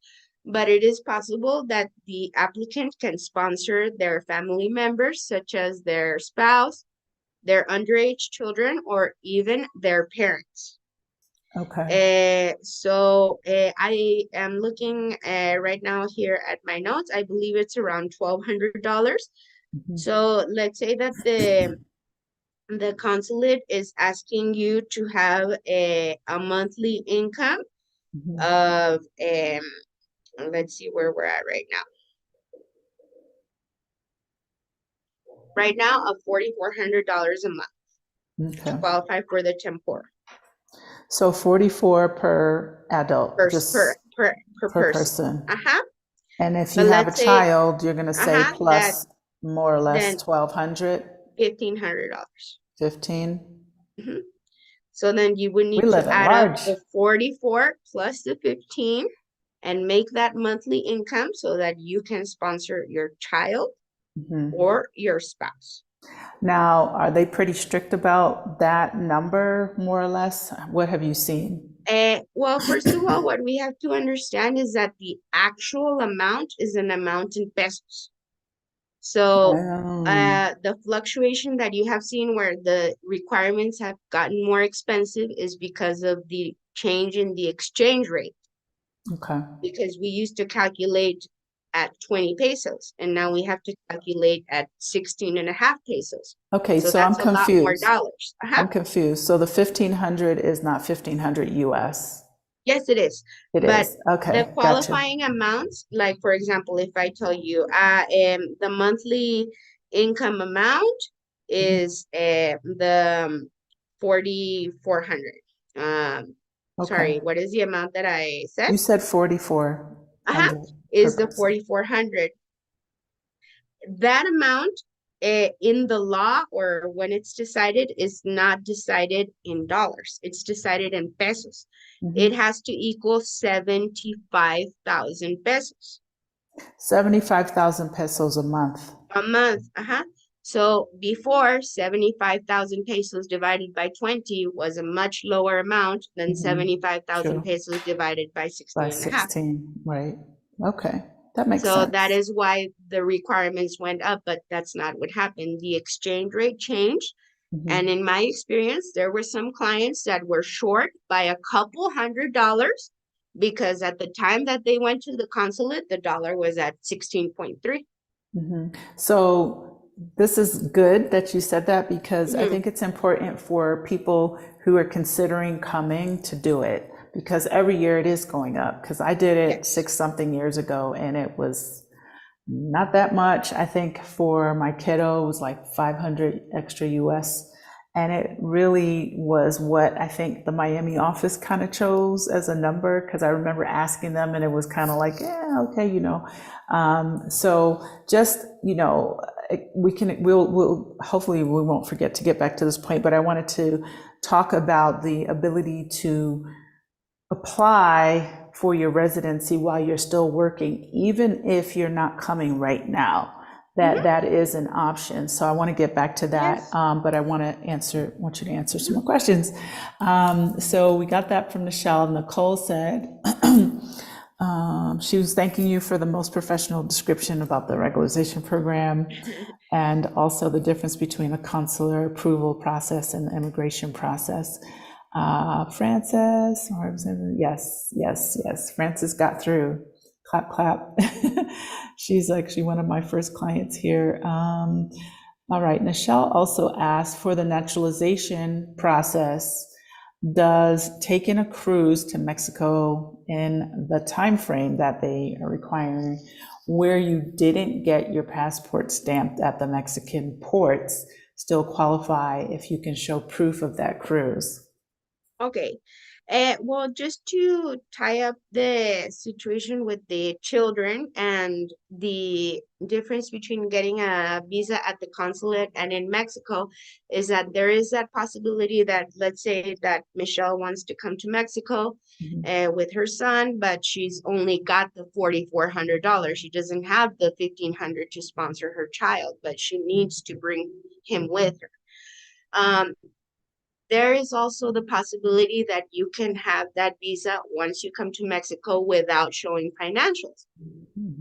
but it is possible that the applicant can sponsor their family members, such as their spouse, their underage children, or even their parents. Okay. I am looking right now here at my notes. I believe it's around $1,200. Mhm. So let's say that the consulate is asking you to have a monthly income Mhm. of let's see where we're at right now. Right now of $4,400 a month to Okay. qualify for the tempor So 44 per adult, per just per per person. person. Uh-huh. And if you But have a let's say child, you're going to say that plus more or less then 1200, $1,500. 15. Mhm. So then you would We need to live at add up large. the 44 plus the 15 and make that monthly income so that you can sponsor your child Mhm. or your spouse. Now, are they pretty strict about that number, more or less? What have you seen? Well, first of all, what we have to understand is that the actual amount is an amount in pesos. So the fluctuation that you have seen where the requirements have gotten more expensive is because of the change in the exchange rate. Okay. Because we used to calculate at 20 pesos and now we have to calculate at 16 and a half pesos. Okay, So so I'm that's a lot more confused. dollars. I'm confused. So the 1500 is not 1500 US. Yes, it is. It But is. the Okay, gotcha. qualifying amounts, like for example, if I tell you the monthly income amount Mhm. is the 4,400. Okay. Sorry, what is the amount that I said? You said Uh-huh, 4400 per is the person. 4,400. That amount in the law or when it's decided is not decided in dollars. It's decided in pesos. It Mhm. has to equal 75,000 pesos 75,000 pesos a month. a month. Uh-huh. So before, 75,000 pesos divided by 20 was a much lower amount than Mhm. 75,000 True. pesos divided by By 16 and a half. 16, right. Okay, that makes So that sense. is why the requirements went up, but that's not what happened. The exchange rate changed. And Mhm. in my experience, there were some clients that were short by a couple $100 because at the time that they went to the consulate, the dollar was at 16.3. So this is good that you said that because I Mm-hmm. think it's important for people who are considering coming to do it because every year it is going up. Because I did it Yes. 6 something years ago and it was not that much. I think for my kiddo it was like 500 extra US. And it really was what I think the Miami office kind of chose as a number because I remember asking them and it was kind of like, yeah, okay, you know. So just, you know, we'll hopefully we won't forget to get back to this point, but I wanted to talk about the ability to apply for your residency while you're still working, even if you're not coming right now. That Mm-hmm. that is an option. So I want to get back to that, Yes. but I want you to answer some more questions. So we got that from Michelle. Nicole said she was thanking you for the most professional description about the regularization program and also the difference between a consular approval process and the immigration process. Frances, yes. Frances got through. Clap, clap. She's actually one of my first clients here. All right, Michelle also asked for the naturalization process. Does taking a cruise to Mexico in the time frame that they are requiring, where you didn't get your passport stamped at the Mexican ports, still qualify if you can show proof of that cruise? Okay. Well, just to tie up the situation with the children and the difference between getting a visa at the consulate and in Mexico is that there is that possibility that, let's say that Michelle wants to come to Mexico with her son, but she's only got the $4,400. She doesn't have the 1,500 to sponsor her child, but she needs to bring him with her. There is also the possibility that you can have that visa once you come to Mexico without showing financials.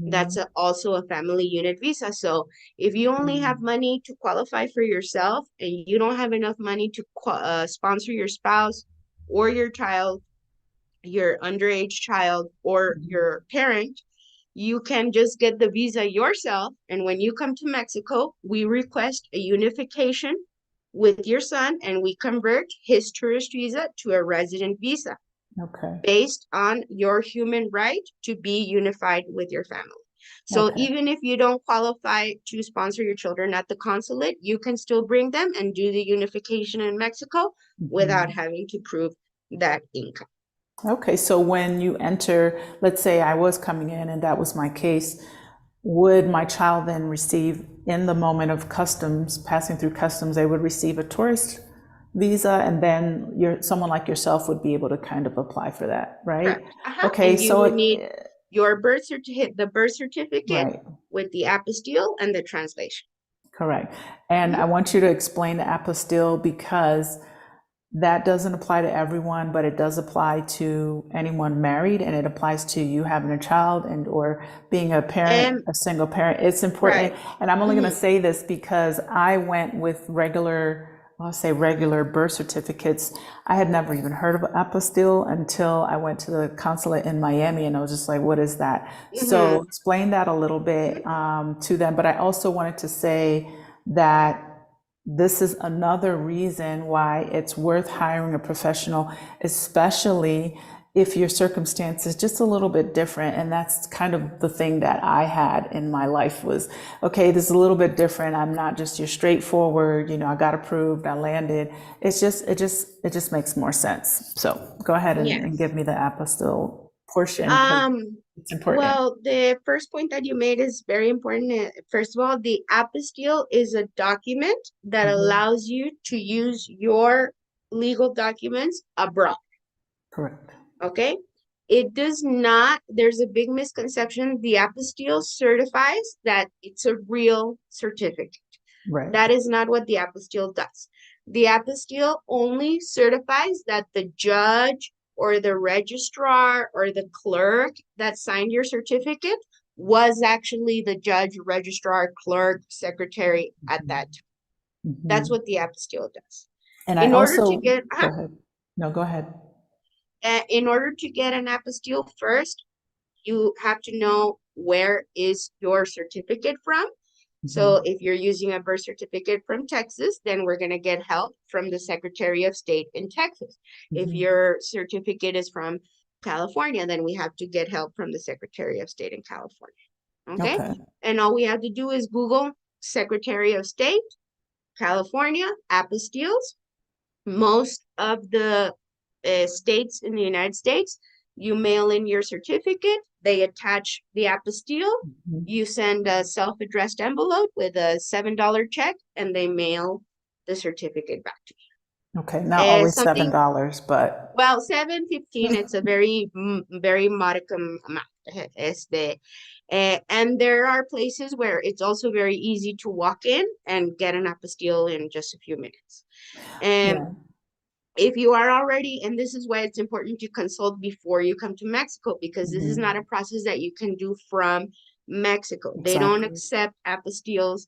That's also a family unit visa. So if you only have money to qualify for yourself and you don't have enough money to sponsor your spouse or your child, your underage child, or your parent, you can just get the visa yourself. And when you come to Mexico, we request a unification with your son and we convert his tourist visa to a resident visa Okay, based on your human right to be unified with your family. So okay. even if you don't qualify to sponsor your children at the consulate, you can still bring them and do the unification in Mexico without having to prove that income. Okay, so when you enter, let's say I was coming in and that was my case, would my child then receive, in the moment of customs, passing through customs, they would receive a tourist visa and then someone like yourself would be able to kind of apply for that, right? Correct. Okay, And you so would need your birth certificate, the birth certificate right, with the apostille and the translation. correct. And I Mhm. want you to explain the apostille because that doesn't apply to everyone, but it does apply to anyone married, and it applies to you having a child and or being a parent, And a single parent. It's important, right. and I'm only going to Mhm. say this because I went with regular, I'll say regular birth certificates. I had never even heard of apostille until I went to the consulate in Miami, and I was just like, "What is that?" So Mhm. explain that a little bit to them. But I also wanted to say that this is another reason why it's worth hiring a professional, especially if your circumstance is just a little bit different. And that's kind of the thing that I had in my life was, okay, this is a little bit different. I'm not just your straightforward, you know, I got approved, I landed. It just makes more sense. So go ahead and Yes. give me the apostille portion because Um, it's important. well, the first point that you made is very important. First of all, the apostille is a document that Mhm. allows you to use your legal documents abroad. Correct. Okay? It does not, there's a big misconception. The apostille certifies that it's a real certificate. Right. That is not what the apostille does. The apostille only certifies that the judge or the registrar or the clerk that signed your certificate was actually the judge, registrar, clerk, secretary at that time. That's Mhm. what the apostille does. And I In order to also, get go ahead. No, go ahead. in order to get an apostille first, you have to know where is your certificate from. So Mhm. if you're using a birth certificate from Texas, then we're going to get help from the Secretary of State in Texas. If Mhm. your certificate is from California, then we have to get help from the Secretary of State in California. Okay. Okay. And all we have to do is Google Secretary of State, California, apostilles. Most of the states in the United States, you mail in your certificate, they attach the apostille, Mhm. you send a self-addressed envelope with a $7 check, and they mail the certificate back to Okay. you. Not always Something, $7, but well, 7.15, it's a very modicum amount. And there are places where it's also very easy to walk in and get an apostille in just a few minutes. And yeah, if you are already, and this is why it's important to consult before you come to Mexico, because this is not a mhm, process that you can do from Mexico. They don't exactly. accept apostilles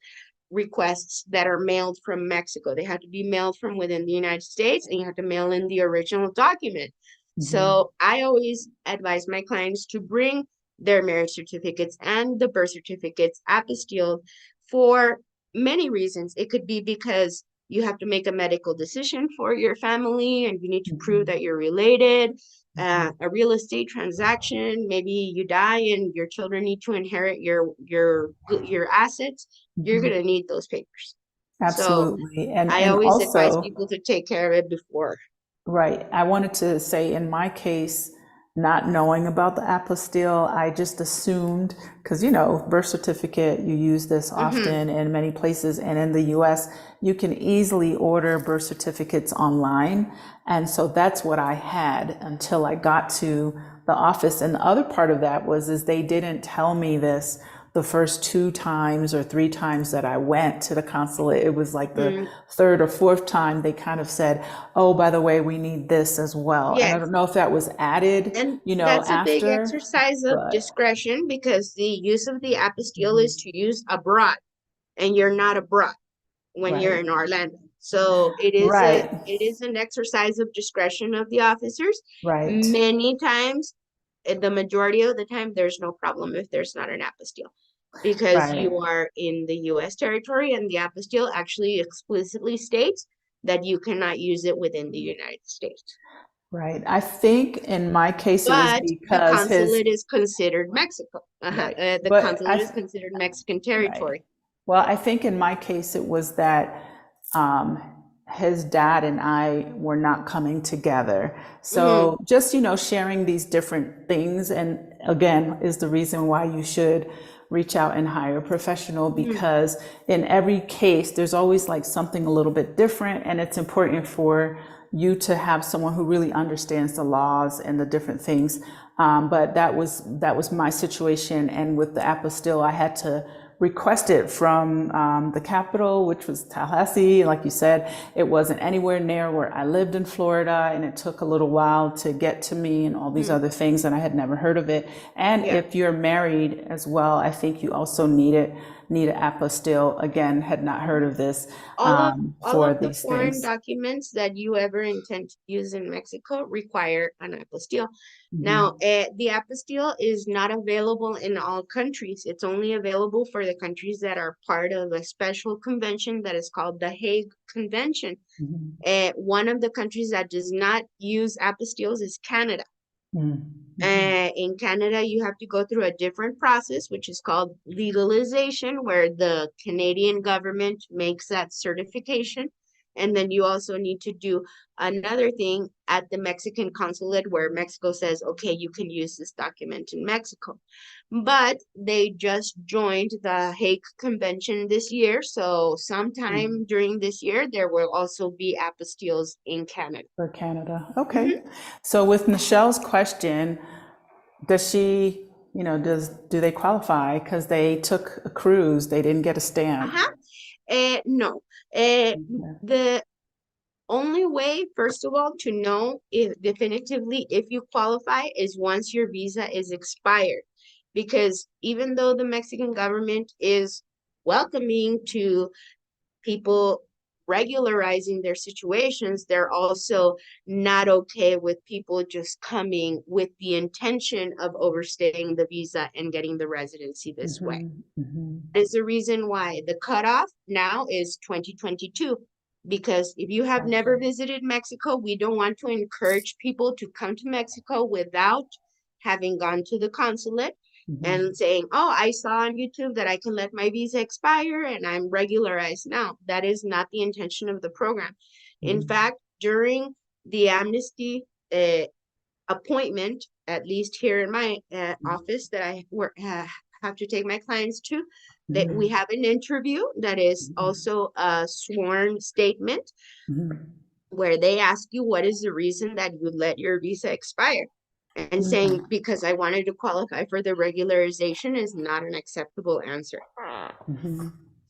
requests that are mailed from Mexico. They have to be mailed from within the United States, and you have to mail in the original document. Mhm. So I always advise my clients to bring their marriage certificates and the birth certificates apostilled for many reasons. It could be because you have to make a medical decision for your family and you need to prove Mhm. that you're related. Mhm. A real estate transaction, maybe you die and your children need to inherit your assets. You're Mhm. gonna need those papers. So Absolutely. And I and always advise also, people to take care of it before. right. I wanted to say in my case, not knowing about the apostille, I just assumed, because birth certificate, you use this Mm-hmm. often in many places, and in the US, you can easily order birth certificates online. And so that's what I had until I got to the office. And the other part of that was is they didn't tell me this the first 2 times or 3 times that I went to the consulate. It was like the Mm, third or fourth time they kind of said, oh, by the way, we need this as well. And I don't yes. know if that was added, And that's a big after, exercise of but discretion because the use of the apostille is to use abroad, and you're not abroad when you're right, in Orlando. So it is a right, it is an exercise of discretion of the officers. right, Many times, the majority of the time, there's no problem if there's not an apostille because right, you are in the US territory and the apostille actually explicitly states that you cannot use it within the United States. right. I think in my case it was But the because his, consulate is considered Mexico. right, The but consulate is considered Mexican right. territory. Well, I think in my case it was that um, his dad and I were not coming together. Hmm. So just, sharing these different things, and again, is the reason why you should reach out and hire a professional, Hmm. because in every case, there's always like something a little bit different, and it's important for you to have someone who really understands the laws and the different things. But that was my situation, and with the apostille, I had to request it from the capital, which was Tallahassee. Like you said, it wasn't anywhere near where I lived in Florida, and it took a little while to get to me and all these Hmm. other things, and I had never heard of it. And Yeah. if you're married as well, I think you also need an apostille. Again, had not heard of this All for of the these foreign things. documents that you ever intend to use in Mexico require an apostille. Now, Mhm. the apostille is not available in all countries. It's only available for the countries that are part of a special convention that is called the Hague Convention. Mhm. One of the countries that does not use apostilles is Canada. Mhm. In Canada, you have to go through a different process, which is called legalization, where the Canadian government makes that certification. And then you also need to do another thing at the Mexican consulate where Mexico says, okay, you can use this document in Mexico. But they just joined the Hague Convention this year. So sometime Mhm. during this year, there will also be apostilles in Canada. For Canada. Okay. Mhm. So with Michelle's question, does she, do they qualify because they took a cruise, they didn't get a stamp? Uh-huh. No. Okay. The only way, first of all, to know if definitively if you qualify is once your visa is expired. Because even though the Mexican government is welcoming to people regularizing their situations, they're also not okay with people just coming with the intention of overstaying the visa and getting the residency this way. Is the reason why the cutoff now is 2022. Because if you have never visited Mexico, we don't want to encourage people to come to Mexico without having gone to the consulate and saying, oh, I saw on YouTube that I can let my visa expire and I'm regularized now. That is not the intention of the program. In fact, during the amnesty appointment, at least here in my office that I work, have to take my clients to, that we have an interview that is also a sworn statement where they ask you what is the reason that you let your visa expire, and saying because I wanted to qualify for the regularization is not an acceptable answer.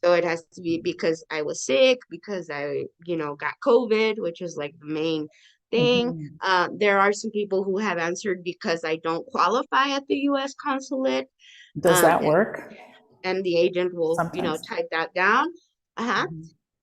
So it has to be because I was sick, because I, got COVID, which is like the main thing. There are some people who have answered because I don't qualify at the U.S. consulate. Does that work? And the agent will, Sometimes. type that down.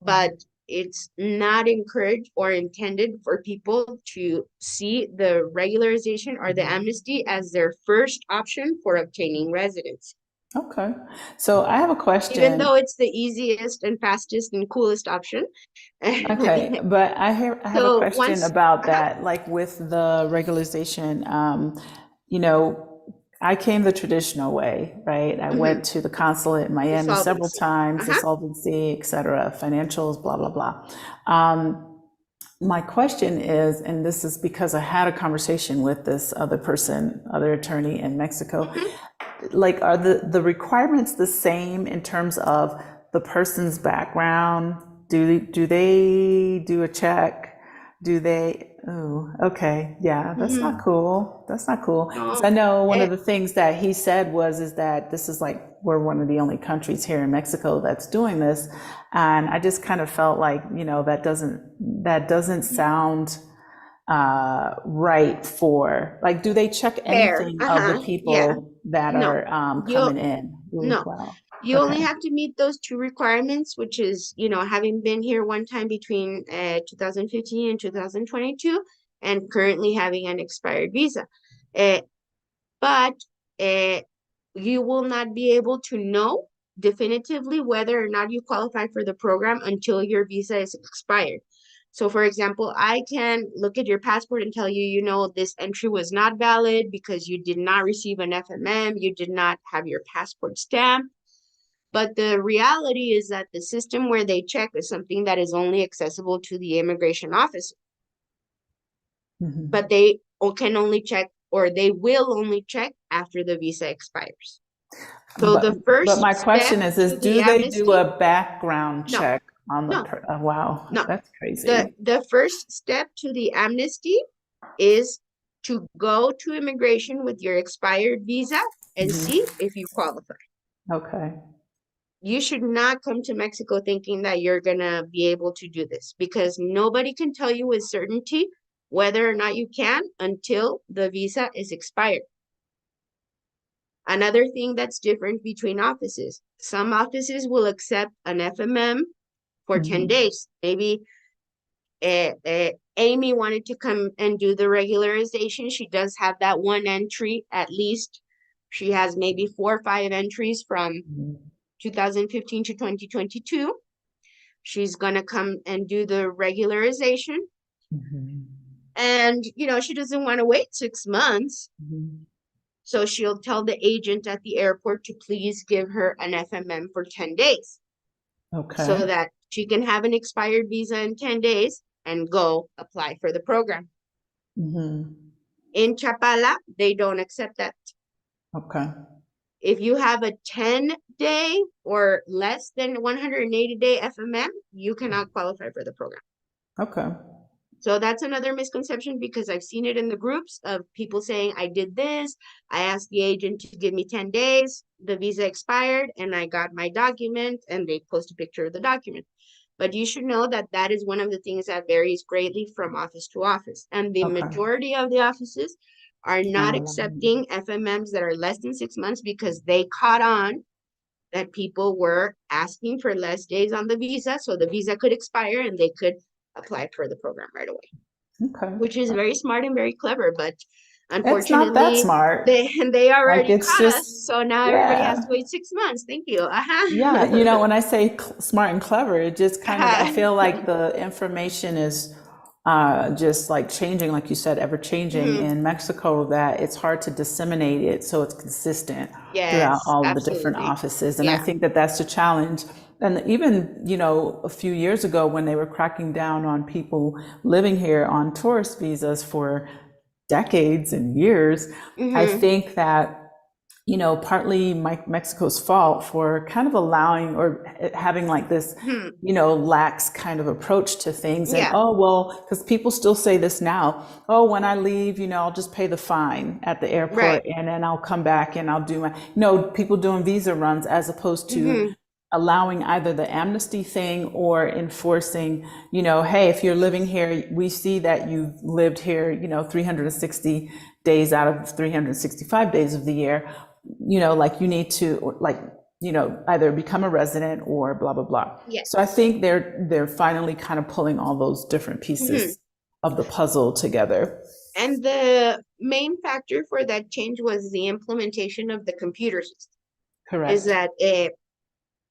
But it's not encouraged or intended for people to see the regularization or the amnesty as their first option for obtaining residence. Okay. So I have a Even question. though it's the easiest and fastest and coolest option. Okay, but I have a So question about that, like with the regularization. You know, I came the traditional way, right? I went to the consulate in the Miami several solvency. times, the solvency, et cetera, financials, blah, blah, blah. My question is, and this is because I had a conversation with this other person, other attorney in Mexico, like, are the requirements the same in terms of the person's background? Do they do a check? Do they? Oh, okay, yeah, that's not cool. That's not cool. So I know one of the things that he said is that this is like we're one of the only countries here in Mexico that's doing this, and I just kind of felt like that doesn't sound right for, like, do they check Fair. anything of the Yeah. people that No. are You coming in? Ooh, no. wow. You only Okay. have to meet those two requirements, which is, having been here one time between 2015 and 2022, and currently having an expired visa. But you will not be able to know definitively whether or not you qualify for the program until your visa is expired. So, for example, I can look at your passport and tell you, this entry was not valid because you did not receive an FMM, you did not have your passport stamp. But the reality is that the system where they check is something that is only accessible to the immigration office. But they can only check, or they will only check after the visa expires. So But the but first my step question is to the do they do amnesty, a background no, check on the no, wow, no. that's The crazy. the first step to the amnesty is to go to immigration with your expired visa and see if you qualify. Okay. You should not come to Mexico thinking that you're gonna be able to do this, because nobody can tell you with certainty whether or not you can until the visa is expired. Another thing that's different between offices, some offices will accept an FMM for 10 days. Maybe Amy wanted to come and do the regularization. She does have that one entry at least. She has maybe 4 or 5 entries from 2015 to 2022. She's going to come and do the regularization. And, she doesn't want to wait 6 months. So she'll tell the agent at the airport to please give her an FMM for 10 days. So Okay. that she can have an expired visa in 10 days and go apply for the program. In Chapala, they don't accept that. Okay. If you have a 10-day or less than 180-day FMM, you cannot qualify for the program. Okay. So that's another misconception, because I've seen it in the groups of people saying, I did this, I asked the agent to give me 10 days, the visa expired, and I got my document, and they post a picture of the document. But you should know that that is one of the things that varies greatly from office to office. And the Okay. majority of the offices are not Oh, accepting FMMs that are less than 6 months, because they caught on that people were asking for less days on the visa, so the visa could expire and they could apply for the program right away, okay. which is very smart and very clever. But It's not that unfortunately, smart. they Like already it's caught us, just, so now everybody has yeah. to wait 6 months. Thank you. Yeah, when I say smart and clever, it just kind of, I Uh-huh. feel like the information is just like changing, like you said, ever changing Mhm. in Mexico, that it's hard to disseminate it so it's consistent throughout Yes, all of the different absolutely. offices. And I Yeah. think that that's the challenge. And even, a few years ago when they were cracking down on people living here on tourist visas for decades and years, I Hmm. think that partly Mexico's fault for kind of allowing or having like this, Hmm. lax kind of approach to things. And Yeah. oh, well, because people still say this now, oh, when I leave, I'll just pay the fine at the Right. airport and then I'll come back and I'll do my, people doing visa runs as opposed to Hmm. allowing either the amnesty thing or enforcing, hey, if you're living here, we see that you've lived here, 360 days out of 365 days of the year, like you need to, like, either become a resident or blah, blah, blah. So I Yes. think they're finally kind of pulling all those different Hmm. pieces of the puzzle together. And the main factor for that change was the implementation of the computer system. Is Correct. that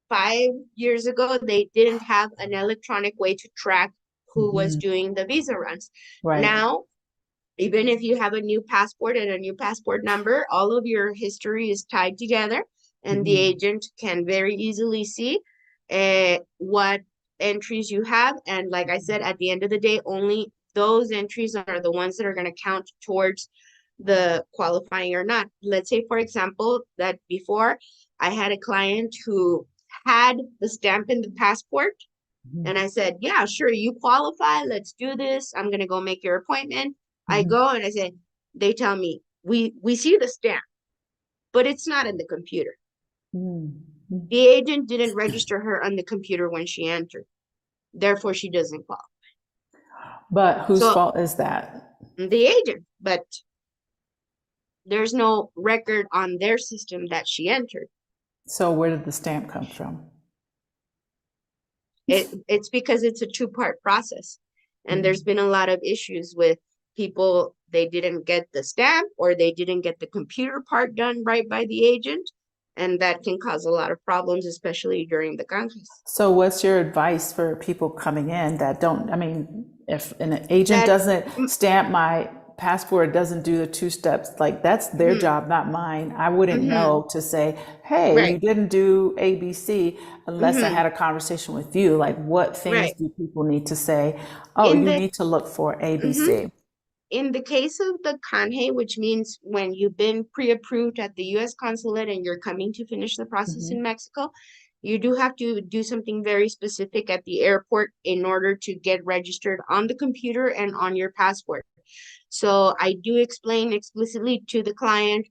5 years ago, they didn't have an electronic way to track who was Hmm. doing the visa runs. Right. Now, even if you have a new passport and a new passport number, all of your history is tied together, and the Hmm. agent can very easily see what entries you have. And like I said, at the end of the day, only those entries are the ones that are going to count towards the qualifying or not. Let's say, for example, that before I had a client who had the stamp in the passport, and I said, yeah, sure, you qualify. Let's do this. I'm gonna go make your appointment. I Hmm. go and I say, they tell me, we see the stamp, but it's not in the computer. Hmm. The agent didn't register her on the computer when she entered. Therefore, she doesn't qualify. But whose So fault is that? the agent, but there's no record on their system that she entered. So where did the stamp come from? It's because it's a two-part process. And there's been a lot of issues with people, they didn't get the stamp or they didn't get the computer part done right by the agent. And that can cause a lot of problems, especially during the canjes. So what's your advice for people coming in that don't, I mean, if an agent That, doesn't stamp my passport, doesn't do the two steps, like that's their mm-hmm, job, not mine. I wouldn't mm-hmm, know to say, hey, you right, didn't do ABC unless I mm-hmm, had a conversation with you. Like what things right. do people need to say? Oh, In you the, need to look for mm-hmm, ABC. in the case of the canje, which means when you've been pre-approved at the U.S. consulate and you're coming to finish the process in Mexico, you do have to do something very specific at the airport in order to get registered on the computer and on your passport. So I do explain explicitly to the client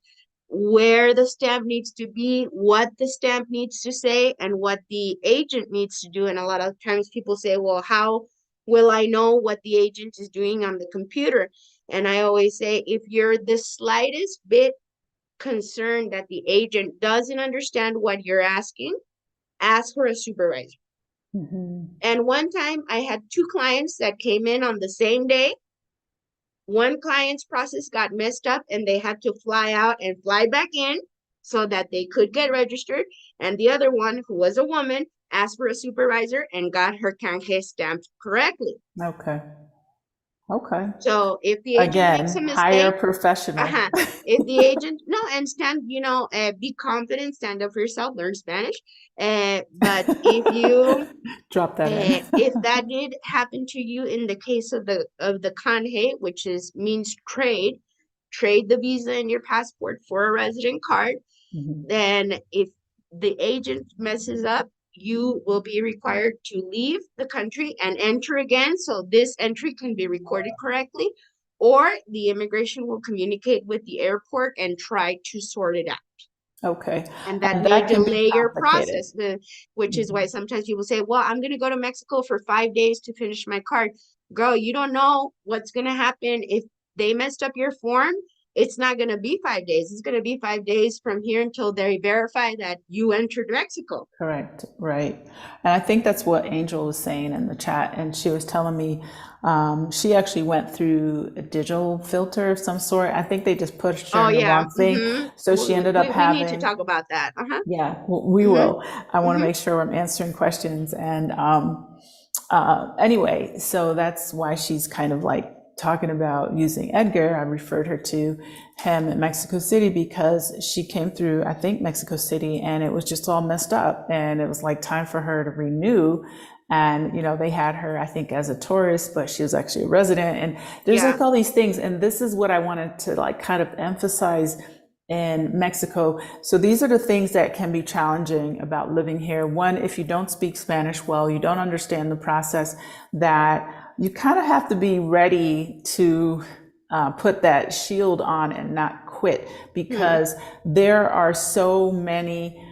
where the stamp needs to be, what the stamp needs to say, and what the agent needs to do. And a lot of times people say, well, how will I know what the agent is doing on the computer? And I always say, if you're the slightest bit concerned that the agent doesn't understand what you're asking, ask for a supervisor. Mm-hmm. And one time I had two clients that came in on the same day. One client's process got messed up and they had to fly out and fly back in so that they could get registered. And the other one, who was a woman, asked for a supervisor and got her canje stamped correctly. Okay. Okay. So if the agent makes a Again, hire mistake, professional. if the agent, no, and stand, be confident, stand up for yourself, learn Spanish. But if you Drop that in. if that did happen to you in the case of the canje, which is means trade the visa and your passport for a resident card, Mhm. then if the agent messes up, you will be required to leave the country and enter again. So this entry can be recorded correctly, or the immigration will communicate with the airport and try to sort it out. Okay. And that And may that can be delay your complicated. process, which is why Mhm. sometimes people say, well, I'm going to go to Mexico for 5 days to finish my card. Girl, you don't know what's going to happen if they messed up your form. It's not going to be 5 days. It's going to be 5 days from here until they verify that you entered Mexico. Correct, right. And I think that's what Angel was saying in the chat. And she was telling me she actually went through a digital filter of some sort. I think they just pushed her Oh in the yeah. wrong thing. So she ended up We need to having, talk about that. Uh-huh. yeah, we Mm-hmm. will. I want to Mm-hmm. make sure I'm answering questions. And anyway, so that's why she's kind of like talking about using Edgar. I referred her to him in Mexico City because she came through, I think, Mexico City, and it was just all messed up. And it was like time for her to renew. And, you know, they had her, I think, as a tourist, but she was actually a resident. And there's Yeah. like all these things. And this is what I wanted to like kind of emphasize in Mexico. So these are the things that can be challenging about living here. One, if you don't speak Spanish well, you don't understand the process, that you kind of have to be ready to put that shield on and not quit, Hmm. because there are so many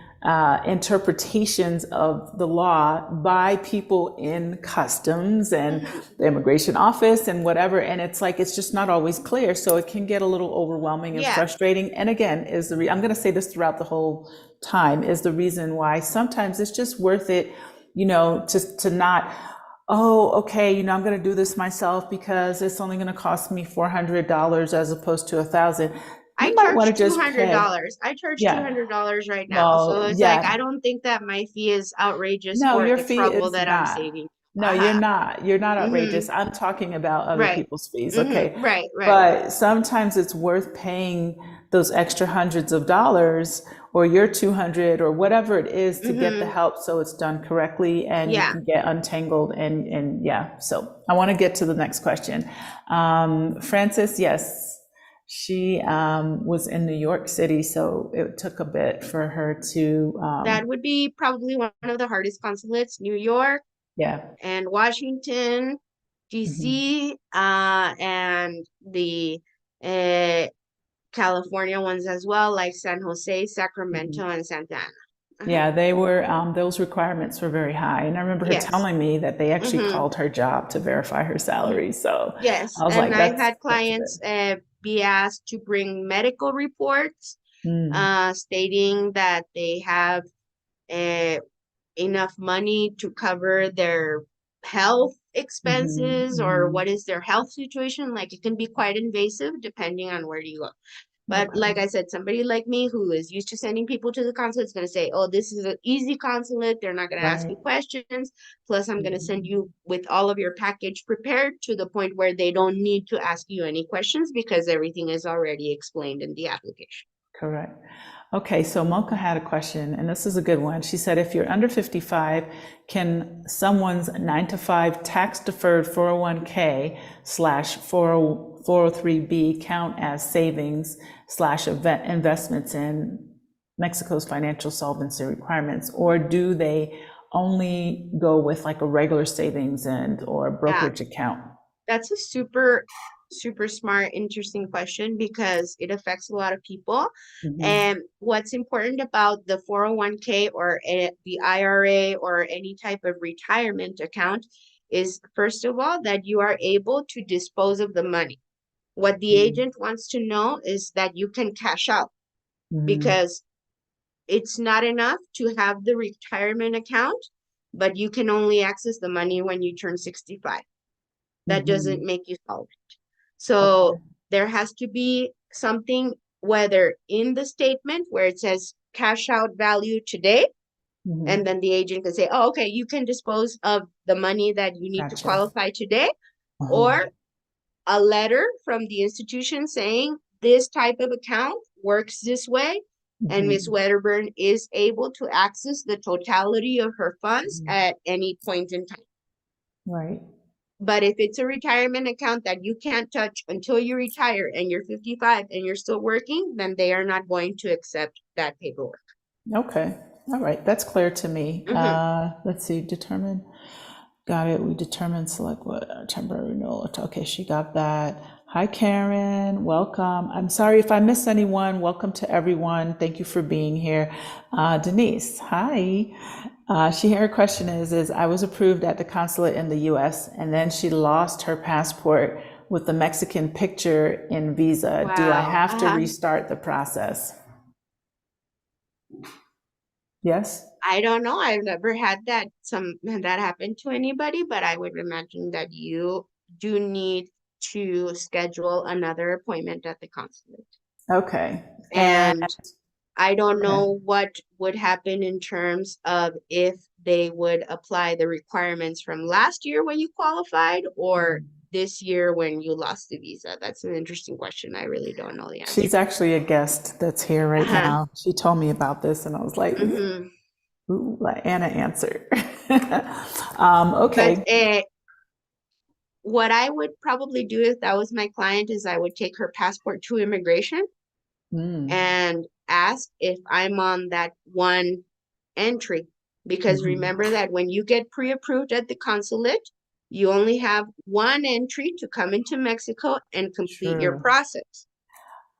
interpretations of the law by people in customs and Hmm. the immigration office and whatever. And it's like, it's just not always clear. So it can get a little overwhelming and Yeah. frustrating. And again, I'm going to say this throughout the whole time, is the reason why sometimes it's just worth it, you know, to not, oh, okay, you know, I'm going to do this myself because it's only going to cost me $400 as opposed to 1,000. I You might want charge to two just hundred pay. dollars. I charge two Yeah. hundred dollars right now. So Well, it's like I yeah. don't think that my fee is outrageous No, for your the fee trouble is that I'm not. saving. No, you're Aha. not. You're not Mm-hmm. outrageous. I'm talking about other Right. people's fees. Okay. Mm-hmm. Right. Right. But sometimes it's worth paying those extra hundreds of dollars, or your 200 or whatever it is, to get the Mm-hmm. help so it's done correctly and you Yeah. can get untangled. And yeah, so I want to get to the next question. Francis, yes, she was in New York City, so it took a bit for her to, That would be probably one of the hardest consulates, New York yeah. and Washington, Mhm. DC, and the uh, California ones as well, like San Jose, Mhm. Sacramento, and Santa Ana. Uh-huh. Yeah, they were, those requirements were very high. And I remember her Yes. telling me that they actually Mm-hmm. called her job to verify her salary. So Yes, I was and like, I've that's, had that's clients good. be asked to bring medical reports Mm, stating that they have uh, enough money to cover their health mhm, expenses, or mhm. what is their health situation. Like it can be quite invasive depending on where you go. But Okay, like I said, somebody like me who is used to sending people to the consulate is going to say, oh, this is an easy consulate. They're not going to ask right. you questions. Plus, I'm going to send Mhm. you with all of your package prepared to the point where they don't need to ask you any questions because everything is already explained in the application. Correct. Okay, so Mocha had a question, and this is a good one. She said, if you're under 55, can someone's 9 to 5 tax deferred 401k slash 403b count as savings slash event investments in Mexico's financial solvency requirements, or do they only go with like a regular savings and or Yeah, brokerage account? that's a super smart, interesting question because it affects a lot of people. Mhm, And what's important about the 401k or the IRA or any type of retirement account is, first of all, that you are able to dispose of the money. What the mhm, agent wants to know is that you can cash out, mhm, because it's not enough to have the retirement account, but you can only access the money when you turn 65. That doesn't mhm. make you solvent. Okay. So there has to be something, whether in the statement where it says cash out value today, and Mhm. then the agent can say, oh, okay, you can dispose of the money that you need to Gotcha. qualify today, Uh-huh. or a letter from the institution saying this type of account works this way, and Ms. Mhm. Wedderburn is able to access the totality of her funds Mhm. at any point in time. Right. But if it's a retirement account that you can't touch until you retire and you're 55 and you're still working, then they are not going to accept that paperwork. Okay. All right, that's clear to me. Mhm. Let's see, determine, got it. We determined select what temporary renewal. Okay, she got that. Hi, Karen. Welcome. I'm sorry if I missed anyone. Welcome to everyone. Thank you for being here. Denise, hi. Her question is I was approved at the consulate in the US and then she lost her passport with the Mexican picture in visa. Do I Wow. have to restart the process? Yes? I don't know. I've never had that happen to anybody, but I would imagine that you do need to schedule another appointment at the consulate. Okay. And And I don't okay. know what would happen in terms of if they would apply the requirements from last year when you qualified or this year when you lost the visa. That's an interesting question. I really don't know the answer. She's actually a guest that's here right Uh-huh. now. She told me about this and I was like, ooh, Hmm. ooh, let Anna answer. But Okay. what I would probably do if that was my client is I would take her passport to immigration Mm, and ask if I'm on that one entry. Because mhm. remember that when you get pre-approved at the consulate, you only have one entry to come into Mexico and complete your Sure. process.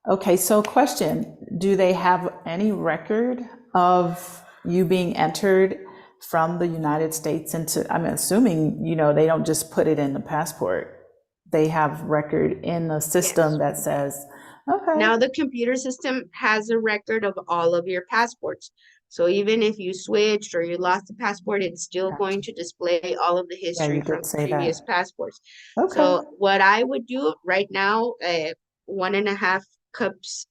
Okay, so question, do they have any record of you being entered from the United States into, I'm assuming, they don't just put it in the passport. They have record in the system Yes. that says, okay, Now the computer system has a record of all of your passports. So even if you switched or you lost a passport, it's still going gotcha. to display all of the Yeah, history you from did say previous that. passports. Okay. So what I would do right now, 1.5 cups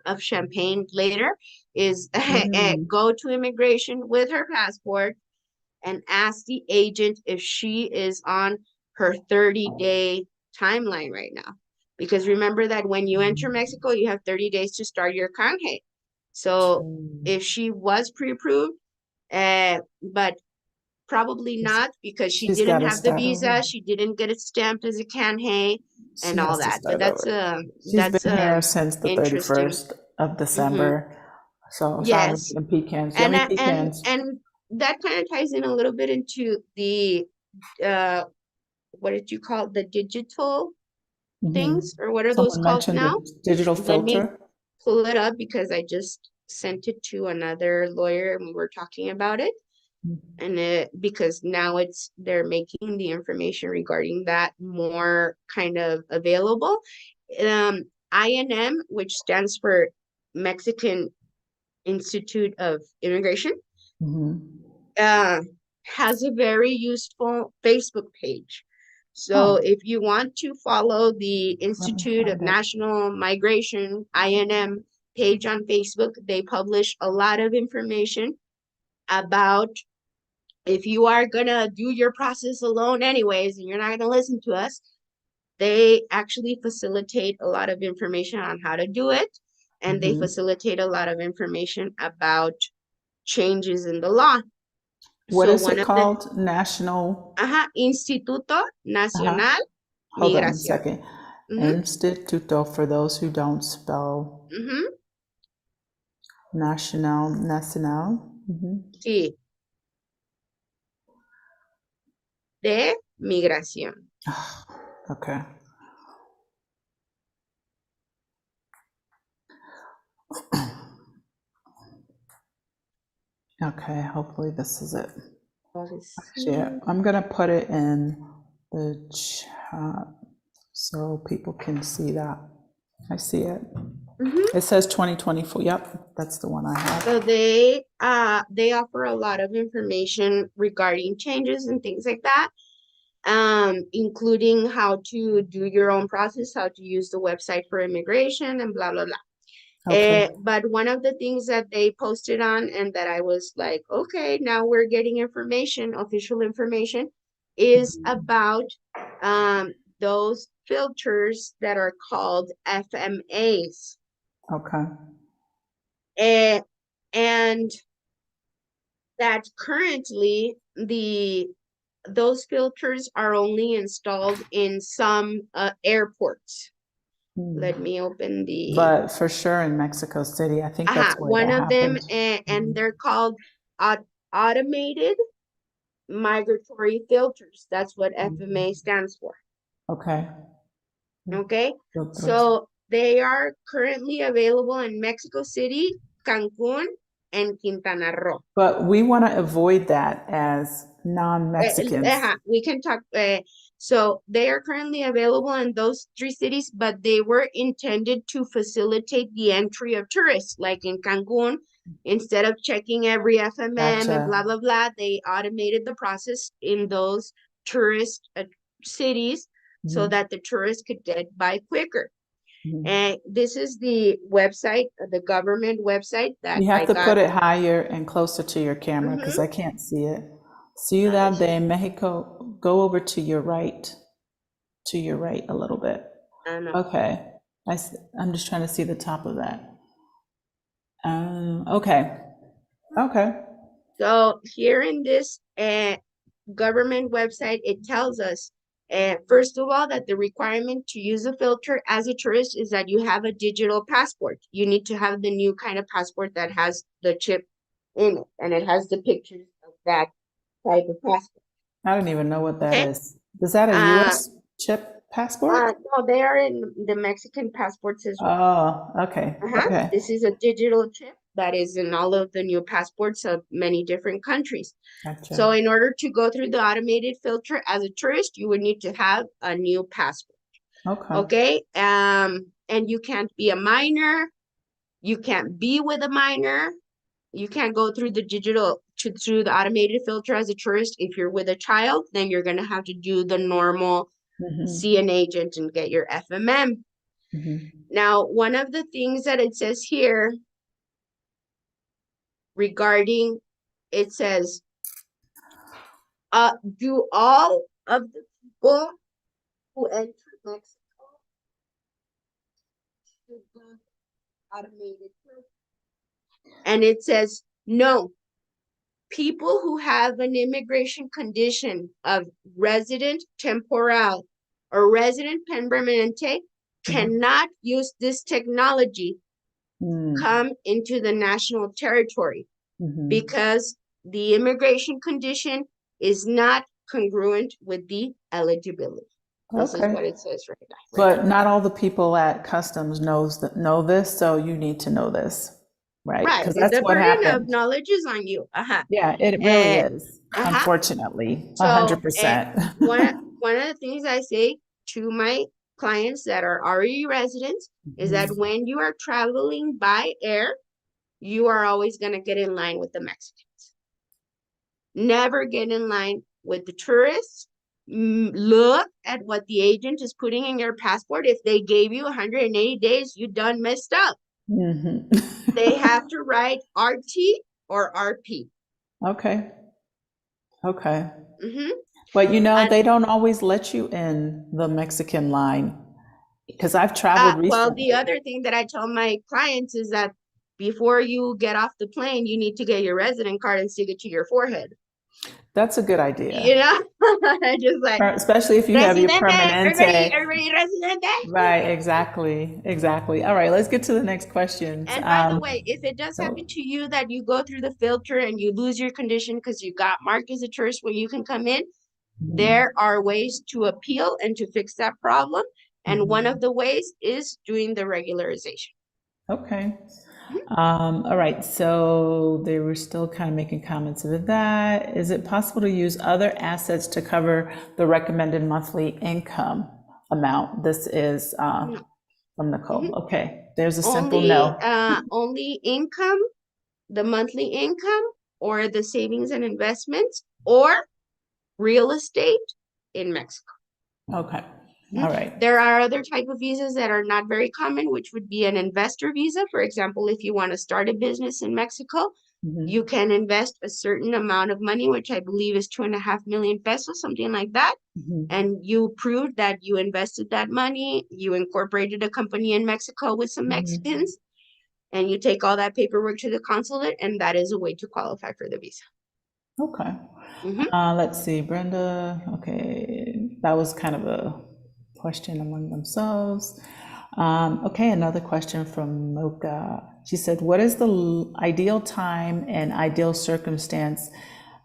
of champagne later, is Mm, go to immigration with her passport and ask the agent if she is on her 30-day timeline right now. Because remember that when you enter Mexico, you have 30 days to start your canje. So true. if she was pre-approved, but probably She's, not because she she's didn't got to have the start over. visa, she didn't get it stamped as a canje She and all has to that. But start over. She's that's been here since the interesting. 31st of Hmm. December. So sorry, Yes. eating pecans. Do you have And any uh, and pecans? and that kind of ties in a little bit into the uh what did you call it? The digital Hmm. things, or what are those Someone called mentioned now? the digital Let me filter. pull it up because I just sent it to another lawyer and we were talking about it. And because now they're making the information regarding that more kind of available. INM, which stands for Mexican Institute of Immigration, Hmm. uh, has a very useful Facebook page. So Oh, if you want to follow the let me Institute of find it. National Migration, INM, page on Facebook, they publish a lot of information about if you are gonna do your process alone anyways and you're not gonna listen to us, they actually facilitate a lot of information on how to do it, and they Hmm. facilitate a lot of information about changes in the law. What So is one it of the called? National. Instituto Uh-huh. Nacional Hold on a Migración. second. Ujú, Instituto, for those who don't spell ujú, national, nacional. Hmm. sí, de migración. Okay. Okay, hopefully this is it. Actually, Policy. I'm gonna put it in the chat so people can see that. I see it. Mhm. It says 2024. Yep, that's the one I have. So they offer a lot of information regarding changes and things like that, including how to do your own process, how to use the website for immigration, and blah blah blah. Okay. But one of the things that they posted on and that I was like, okay, now we're getting information, official information, is about those filters that are called FMAs. Okay. Uh, and that currently those filters are only installed in some airports. Hmm. Let me open the But for sure in Mexico City, I think that's where one that of them, happens. and Mhm. they're called automated migratory filters. That's what FMA stands for. Okay. Okay. Filtros. So they are currently available in Mexico City, Cancun, and Quintana Roo. But we want to avoid that as non-Mexicans. We can talk. So they are currently available in those three cities, but they were intended to facilitate the entry of tourists. Like in Cancun, instead of checking every FMM and blah, Gotcha. blah, blah, they automated the process in those tourist cities so Mhm. that the tourists could get by quicker. Mhm. And this is the website, the government website that You have I to got. put it higher and closer to your camera because Mm-hmm. I can't see it. Ciudad de Mexico, go over to your right a little bit. I know. Okay. I'm just trying to see the top of that. Okay. Okay. So here in this government website, it tells us, first of all, that the requirement to use a filter as a tourist is that you have a digital passport. You need to have the new kind of passport that has the chip in it, and it has the pictures of that type of passport. I don't even know what that Okay. is. Is that a Uh, US chip passport? no, they are in the Mexican passports as well. Oh, okay. Okay. This is a digital chip that is in all of the new passports of many different countries. So Gotcha. in order to go through the automated filter as a tourist, you would need to have a new passport. Okay. Okay. And you can't be a minor. You can't be with a minor. You can't go through the through the automated filter as a tourist. If you're with a child, then you're gonna have to do the normal Mm-hmm. see an agent and get your FMM. Mm-hmm. Now, one of the things that it says here regarding, it says, do all of the people who enter Mexico should go automated filter? And it says, no, people who have an immigration condition of resident temporal or resident permanente Mm-hmm. cannot use this technology come into the national territory Mm-hmm. because the immigration condition is not congruent with the eligibility. This is Okay. what it says right But here. not all the people at customs know this, so you need to know this, right? Right. Because that's The what burden of happened. knowledge is on you. Yeah, it really Uh, is. uh-huh. Unfortunately, So 100%. one of the things I say to my clients that are already residents is that Mhm. when you are traveling by air, you are always going to get in line with the Mexicans. Never get in line with the tourists. Look at what the agent is putting in your passport. If they gave you 180 days, you done messed up. Mhm. They have to write RT or RP. Okay. Okay. Mm-hmm. But And they don't always let you in the Mexican line because I've traveled well, the recently. other thing that I tell my clients is that before you get off the plane, you need to get your resident card and stick it to your forehead. That's a good idea. You know, just like Especially if you have your residente, permanente. everybody residente. Right, exactly. Exactly. All right, let's get to the next questions. And by the way, if it does happen So, to you that you go through the filter and you lose your condition because you got marked as a tourist where you can come in, mhm, there are ways to appeal and to fix that problem. And one of mhm. the ways is doing the regularization. Okay. All right, so they were still kind of making comments of that. Is it possible to use other assets to cover the recommended monthly income amount? This is No. from Mhm. Nicole. Okay, there's a simple no. Only income, the monthly income, or the savings and investments, or real estate in Mexico. Okay, all Mhm. right. There are other type of visas that are not very common, which would be an investor visa. For example, if you want to start a business in Mexico, you Mhm, can invest a certain amount of money, which I believe is 2.5 million pesos, something like that. mhm, And you proved that you invested that money, you incorporated a company in Mexico with some mhm. Mexicans, and you take all that paperwork to the consulate, and that is a way to qualify for the visa. Okay. Mm-hmm. Let's see, Brenda. Okay, that was kind of a question among themselves. Okay, another question from Mocha. She said, what is the ideal time and ideal circumstance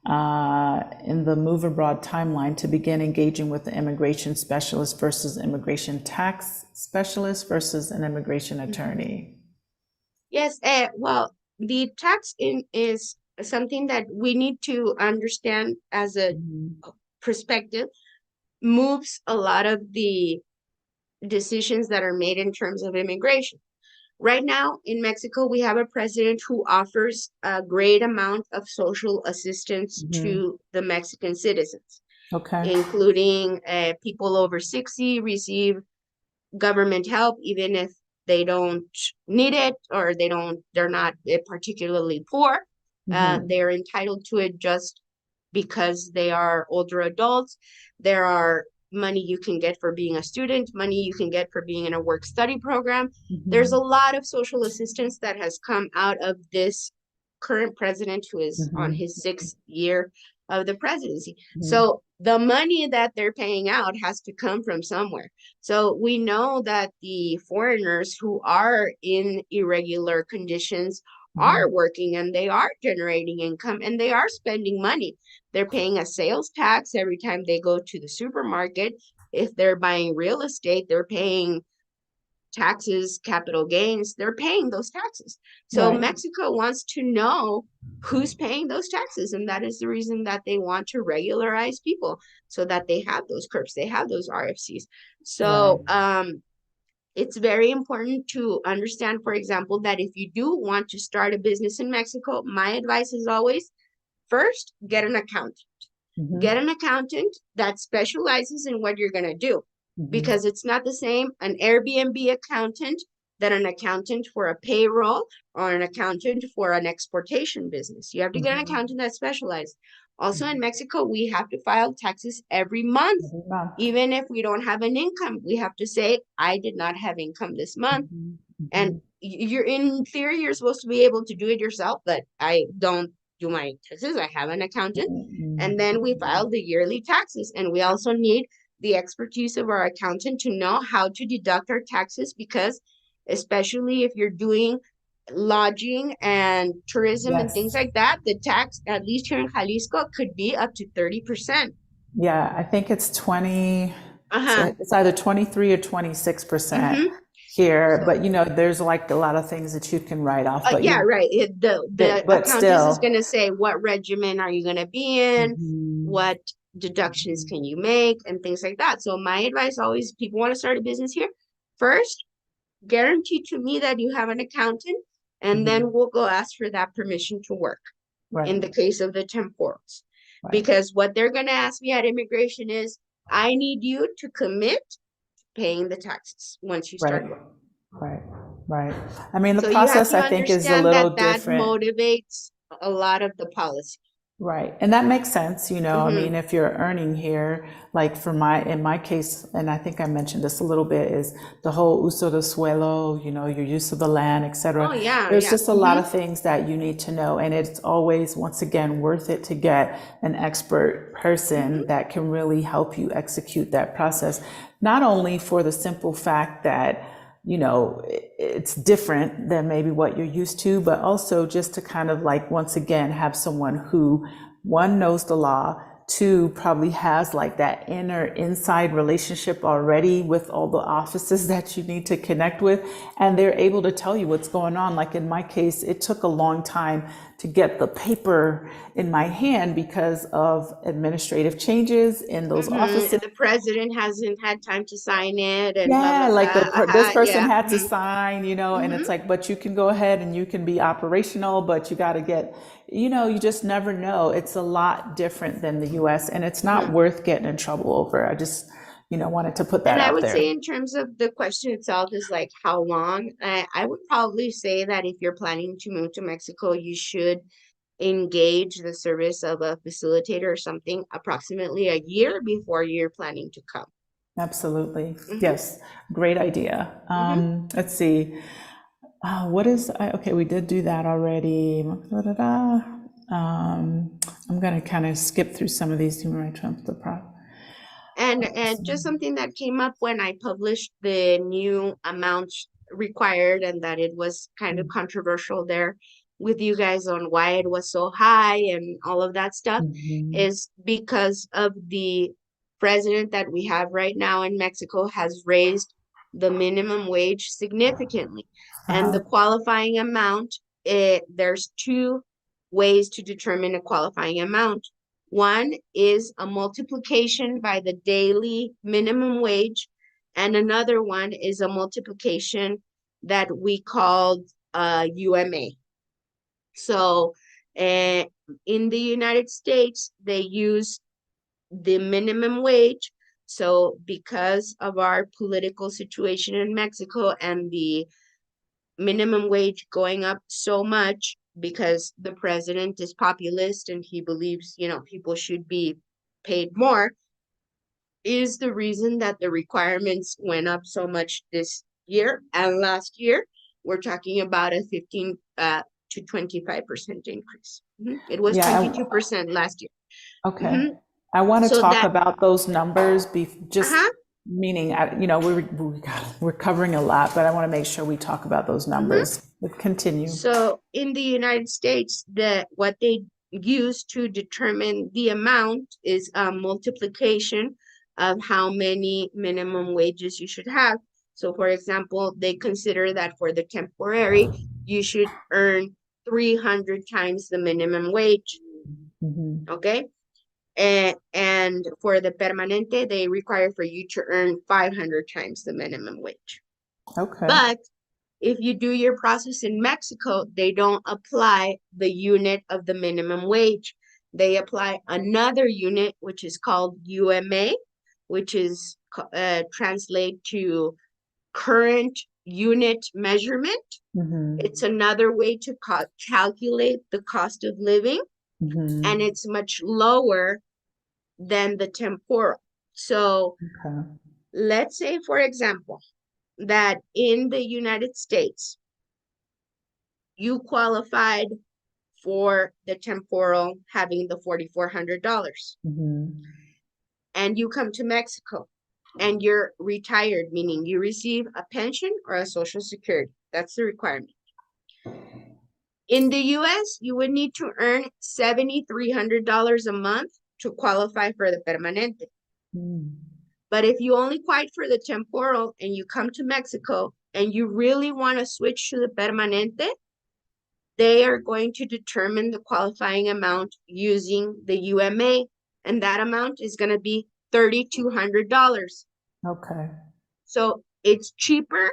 in the move abroad timeline to begin engaging with the immigration specialist versus immigration tax specialist versus an immigration attorney? Yes, well, the tax is something that we need to understand as a Mhm. perspective, moves a lot of the decisions that are made in terms of immigration. Right now in Mexico, we have a president who offers a great amount of social assistance Mhm. to the Mexican citizens, Okay. including people over 60 receive government help, even if they don't need it or they're not particularly poor. Mhm. They're entitled to it just because they are older adults. There are money you can get for being a student, money you can get for being in a work study program. There's a Mhm. lot of social assistance that has come out of this current president who is on Mhm. his 6th year of the presidency. Mhm. So the money that they're paying out has to come from somewhere. So we know that the foreigners who are in irregular conditions are Mhm. working and they are generating income and they are spending money. They're paying a sales tax every time they go to the supermarket. If they're buying real estate, they're paying taxes, capital gains, they're paying those taxes. So Right. Mexico wants to know who's paying those taxes. And that is the reason that they want to regularize people so that they have those curbs, they have those RFCs. Right. So it's very important to understand, for example, that if you do want to start a business in Mexico, my advice is always first, get an accountant. Get Mhm. an accountant that specializes in what you're going to do Mhm. because it's not the same an Airbnb accountant than an accountant for a payroll or an accountant for an exportation business. You have to get an Mhm. accountant that specializes. Also in Mhm. Mexico, we have to file taxes every month. Every month. Even if we don't have an income, we have to say, I did not have income this month. Mhm. And Mhm. you're in theory, you're supposed to be able to do it yourself, but I don't do my taxes. I have an accountant. And then we Mhm. file the yearly taxes. And we also need the expertise of our accountant to know how to deduct our taxes because especially if you're doing lodging and tourism and things Yes. like that, the tax, at least here in Jalisco, could be up to 30%. Yeah, I think it's 20, Uh-huh. it's either 23 or 26% Mm-hmm. here, So but there's like a lot of things that you can write off, yeah, right. The but accountant is still. going to say what regimen are you going to be in, Mhm. what deductions can you make, and things like that. So my advice always, people want to start a business here, first, guarantee to me that you have an accountant, and then Mhm. we'll go ask for that permission to work Right, in the case of the temporals. right, Because what they're going to ask me at immigration is, I need you to commit paying the taxes once you right, start work. right, right. I mean, the So you have process to I think is a understand little that that different. motivates a lot of the policy. Right. And that makes sense, I Mm-hmm. mean, if you're earning here, like in my case, and I think I mentioned this a little bit, is the whole uso de suelo, your use of the land, et Oh cetera. yeah, There's yeah. just a lot Mm-hmm. of things that you need to know. And it's always, once again, worth it to get an expert Mm-hmm. person that can really help you execute that process. Not only for the simple fact that it's different than maybe what you're used to, but also just to kind of like, once again, have someone who, one, knows the law, two, probably has like that inside relationship already with all the offices that you need to connect with, and they're able to tell you what's going on. Like in my case, it took a long time to get the paper in my hand because of administrative changes in those Mm-hmm. offices. And the president hasn't had time to sign it and blah Yeah, blah like blah. this person Yeah. had to Mm-hmm. sign, and Mm-hmm. it's like, but you can go ahead and you can be operational, but you got to get, you just never know. It's a lot different than the US, and it's not Mm-hmm. worth getting in trouble over. I just, wanted to put that And I out would say there. in terms of the question itself is like how long, I would probably say that if you're planning to move to Mexico, you should engage the service of a facilitator or something approximately a year before you're planning to come. Absolutely. Mm-hmm. Yes. Great idea. Mm-hmm. Let's see. Okay, we did do that already. I'm going to kind of skip through some of these human rights. And just something that came up when I published the new amounts required, and that it was kind of controversial there with you guys on why it was so high and all of that stuff, Mhm. is because of the president that we have right now in Mexico has raised the minimum wage significantly. And the Uh-huh. qualifying amount, there's two ways to determine a qualifying amount. One is a multiplication by the daily minimum wage, and another one is a multiplication that we called UMA. So in the United States, they use the minimum wage. So because of our political situation in Mexico and the minimum wage going up so much because the president is populist and he believes, people should be paid more, is the reason that the requirements went up so much this year and last year. We're talking about a 15 to 25% increase. It was Yeah, 22% last year. okay. hmm I want to So talk that, about those numbers, just uh-huh. meaning, we're covering a lot, but I want to make sure we talk about those hmm numbers. Continue. So in the United States, what they use to determine the amount is a multiplication of how many minimum wages you should have. So for example, they consider that for the temporary, you should earn 300 times the minimum wage, Mhm. okay? And for the permanente, they require for you to earn 500 times the minimum wage. Okay. But if you do your process in Mexico, they don't apply the unit of the minimum wage. They apply another unit, which is called UMA, which is translate to current unit measurement. Mhm. It's another way to calculate the cost of living, and Mhm. it's much lower than the temporal. So Okay. let's say, for example, that in the United States, you qualified for the temporal having the $4,400, Mhm. and you come to Mexico and you're retired, meaning you receive a pension or a social security. That's the requirement. In the US, you would need to earn $7,300 a month to qualify for the permanente. Mm. But if you only qualify for the temporal and you come to Mexico and you really want to switch to the permanente, they are going to determine the qualifying amount using the UMA, and that amount is going to be $3,200. Okay. So it's cheaper.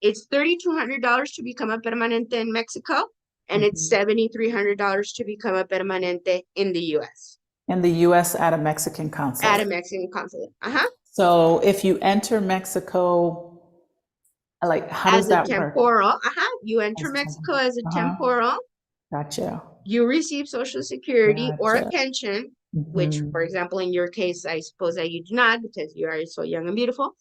It's $3,200 to become a permanente in Mexico, and it's Mhm. $7,300 to become a permanente in the US In the US at a Mexican at a consulate. Mexican consulate. Uh-huh. So if you enter Mexico, like, how does As a that work? temporal, you enter Mexico as a Uh-huh. temporal, Gotcha. you receive Social Security or a Gotcha. pension, which, Hmm. for example, in your case, I suppose that you do not because you are so young and beautiful.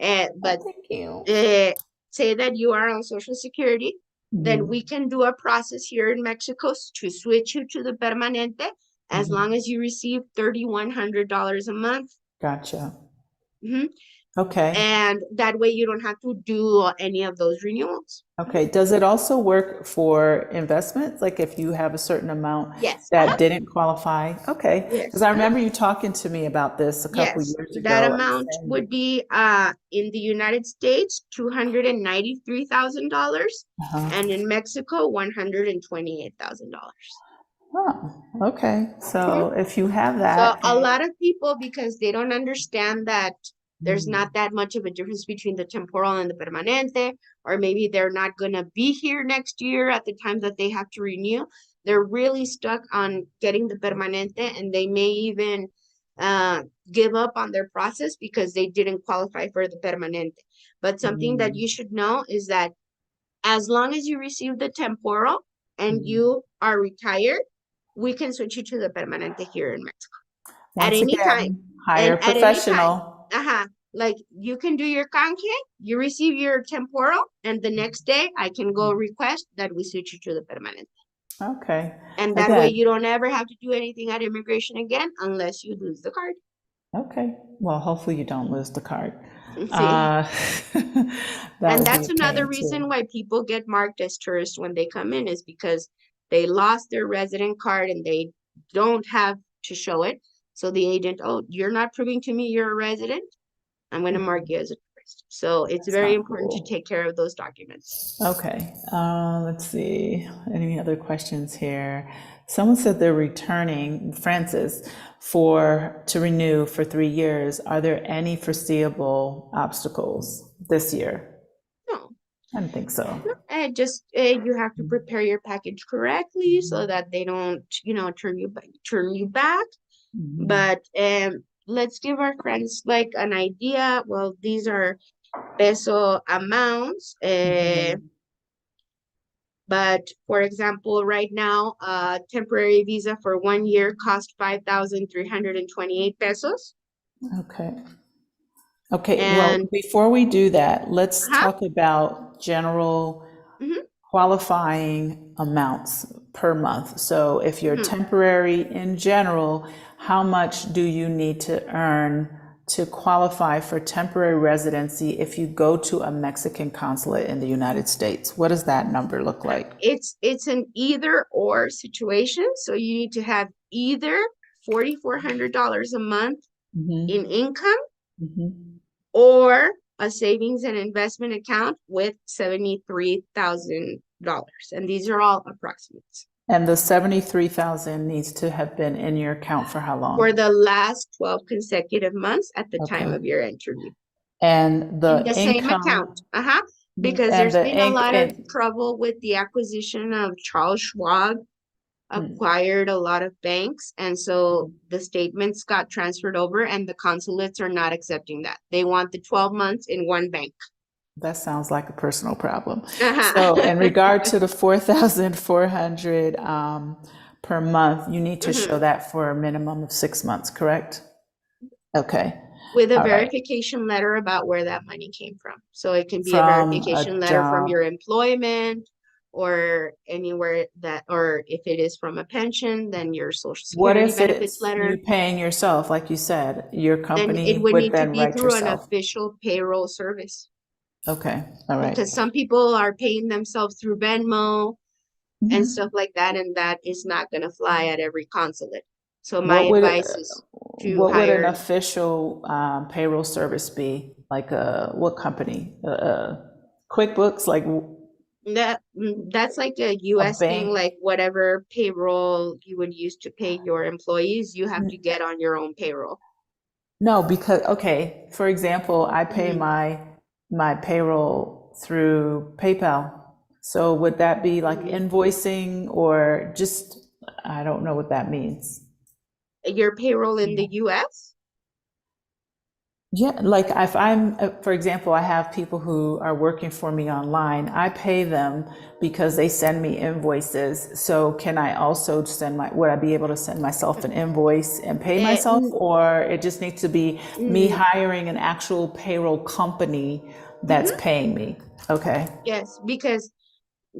Oh, But thank you. uh, say that you are on Social Security, then we Hmm. can do a process here in Mexico to switch you to the permanente as long Hmm. as you receive $3,100 a month. Gotcha. Mhm. Okay. And that way you don't have to do any of those renewals. Mhm. Okay. Does it also work for investments? Like if you have a certain amount Yes. that didn't qualify? Okay. Because Yes. I remember you talking to me about this a couple Yes, years that ago and amount saying, would be in the United States $293,000, uh-huh. and in Mexico $128,000. Oh, okay. So if you have So that, a then lot of people, because they don't understand that there's mm, not that much of a difference between the temporal and the permanente, or maybe they're not going to be here next year at the time that they have to renew. They're really stuck on getting the permanente, and they may even uh, give up on their process because they didn't qualify for the permanente. But something that you mm, should know is that as long as you receive the temporal and mm. you are retired, we can switch you to the permanente here in Mexico at Once any time. again, hire And a at any time, professional. like you can do your canje, you receive your temporal, and the next day I can go request that we switch you to the permanent. Okay. And that way Again, you don't ever have to do anything at immigration again unless you lose the card. Okay. Well, hopefully you don't lose the card. See, Uh, that and would be that's a another pain reason too. why people get marked as tourists when they come in is because they lost their resident card and they don't have to show it. So the agent, oh, you're not proving to me you're a resident. I'm going to mark you as a tourist. So it's That's very not important to cool. take care of those documents. Okay, let's see. Any other questions here? Someone said they're returning, Francis, to renew for 3 years. Are there any foreseeable obstacles this year? No, I don't think so. just you have to prepare your package correctly so that they don't, turn you back. Mhm. But let's give our friends like an idea. Well, these are peso amounts. Mhm. But for example, right now, a temporary visa for 1 year cost 5,328 pesos. Okay. Okay, well, And before we do that, let's huh? talk about general Hmm. qualifying amounts per month. So if you're Hmm. temporary in general, how much do you need to earn to qualify for temporary residency if you go to a Mexican consulate in the United States? What does that number look like? It's an either or situation. So you need to have either $4,400 a month in Hmm. income Hmm. or a savings and investment account with $73,000. And these are all approximates. And the 73,000 needs to have been in your account for how For long? the last 12 consecutive months at the time Okay. of your interview And in the the same account. income, Because and there's the been a ink, lot of and trouble with the acquisition of Charles Schwab acquired a lot of banks. And so the statements got transferred over and the consulates are not accepting that. They want the 12 months in one bank. that sounds like a personal problem. So in Uh-huh. regard to the 4,400 per month, you need to show Mhm. that for a minimum of 6 months, correct? Okay, With a all right. verification letter about where that money came from. So it can be a From verification a letter from your job, employment or anywhere that, or if it is from a pension, then your social what security if benefits it's you letter. paying yourself, like you said, your Then it company would would need to then be write through an yourself? official payroll service Okay, all right. because some people are paying themselves through Venmo and stuff like that, and that is not going to fly at every consulate. So my What would advice is to what would an hire official payroll service be? Like what company? QuickBooks, like that. That's like a a US thing, bank? like whatever payroll you would use to pay your employees, you have to get on your own payroll. No, because okay, for example, I pay Mhm. my payroll through PayPal. So would that be like Mhm. invoicing or just I don't know what that means. Your payroll in the US? Yeah, like if I'm, for example, I have people who are working for me online. I pay them because they send me invoices. So can I also would I be able to send myself an invoice and pay Uh, myself, or it just needs to be me mm, hiring an actual payroll company that's mhm. paying me? Okay. Yes, because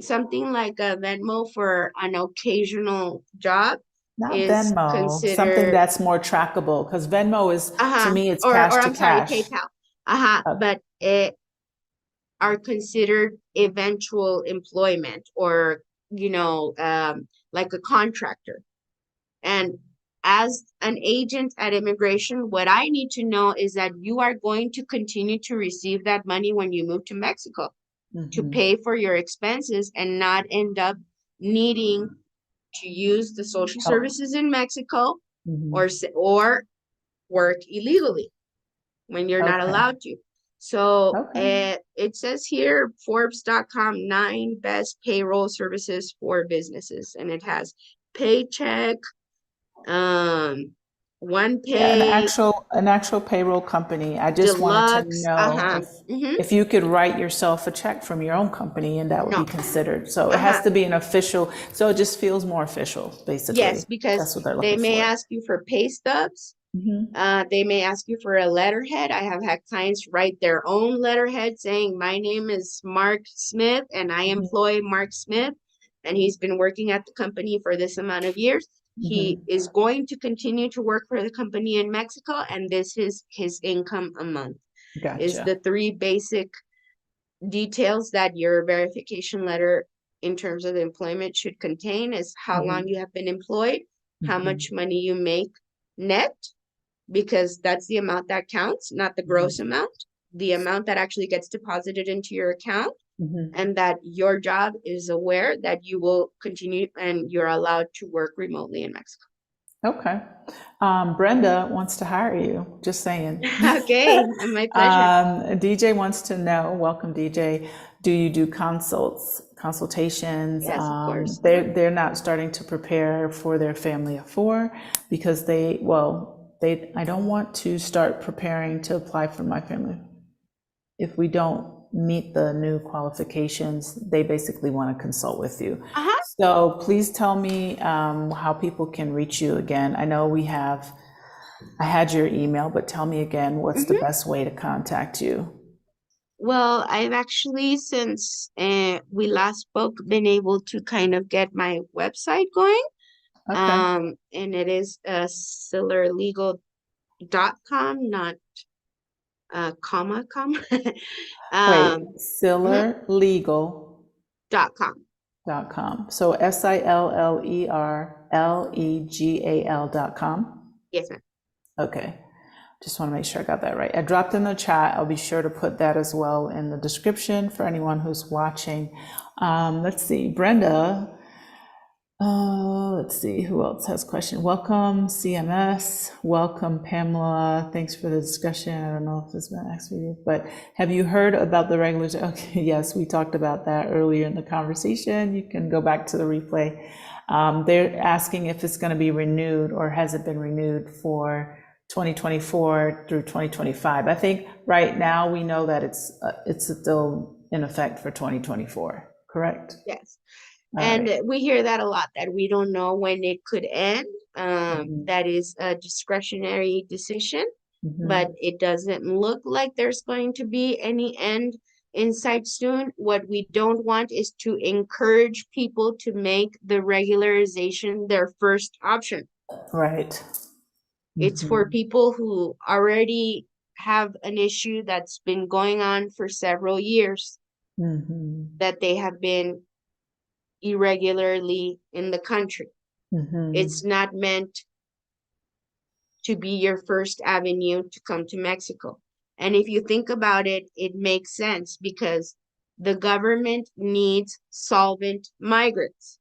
something like a Venmo for an occasional job Not is Venmo, something considered, that's more trackable because Venmo is, to me, it's cash or to I'm sorry, cash. PayPal. Uh, But it are considered eventual employment or, like a contractor. And as an agent at immigration, what I need to know is that you are going to continue to receive that money when you move to Mexico to mhm. pay for your expenses and not end up needing to use the social Help. services in Mexico or Mhm. work illegally when you're not Okay. allowed to. So Okay. it says here Forbes.com 9 best payroll services for businesses, and it has Paycheck, um, One Yeah, Pay, an actual payroll company. I just wanted to Deluxe. know Mm-hmm. if you could write yourself a check from your own company and that would be No. considered. So it has Uh-huh. to be an official, so it just feels more official, Yes, basically. because That's what they're they looking may for. ask you for pay stubs. Hmm. They may ask you for a letterhead. I have had clients write their own letterhead saying, my name is Mark Smith and I Hmm. employ Mark Smith and he's been working at the company for this amount of years. He is going to continue to work for the company in Mexico, and this is his income a month. Is Gotcha. the three basic details that your verification letter in terms of employment should contain is how long you have been employed, how much money you make net, because that's the amount that counts, not the gross amount, the amount that actually gets deposited into your account, and that your job is aware that you will continue and you're allowed to work remotely in Mexico. Okay. Brenda wants to hire you, just saying. Okay, my pleasure. DJ wants to know, welcome DJ, do you do consultations? Yes, of course. They're not starting to prepare for their family of four because I don't want to start preparing to apply for my family. If we don't meet the new qualifications, they basically want to consult with you. So please tell me how people can reach you again. I know I had your email, but tell me again, what's the best way to contact you? Well, I've actually, since we last spoke, been able to kind of get my website going. Okay. And it is sillerlegal.com, not comma. Wait, Mhm, sillerlegal.com. .com. So SILLERLEGAL.com. Yes, ma'am. Okay. Just want to make sure I got that right. I dropped in the chat. I'll be sure to put that as well in the description for anyone who's watching. Let's see, Brenda. Let's see, who else has question? Welcome, CMS. Welcome, Pamela. Thanks for the discussion. I don't know if this has been asked for you, but have you heard about the regulars? Okay, yes, we talked about that earlier in the conversation. You can go back to the replay. They're asking if it's going to be renewed or has it been renewed for 2024 through 2025. I think right now we know that it's still in effect for 2024, correct? Yes. All And right. we hear that a lot, that we don't know when it could end. That is a discretionary decision, but it doesn't look like there's going to be any end in sight soon. What we don't want is to encourage people to make the regularization their first option. Right. It's for people who already have an issue that's been going on for several years, that they have been irregularly in the country. It's not meant to be your first avenue to come to Mexico. And if you think about it, it makes sense because the government needs solvent migrants.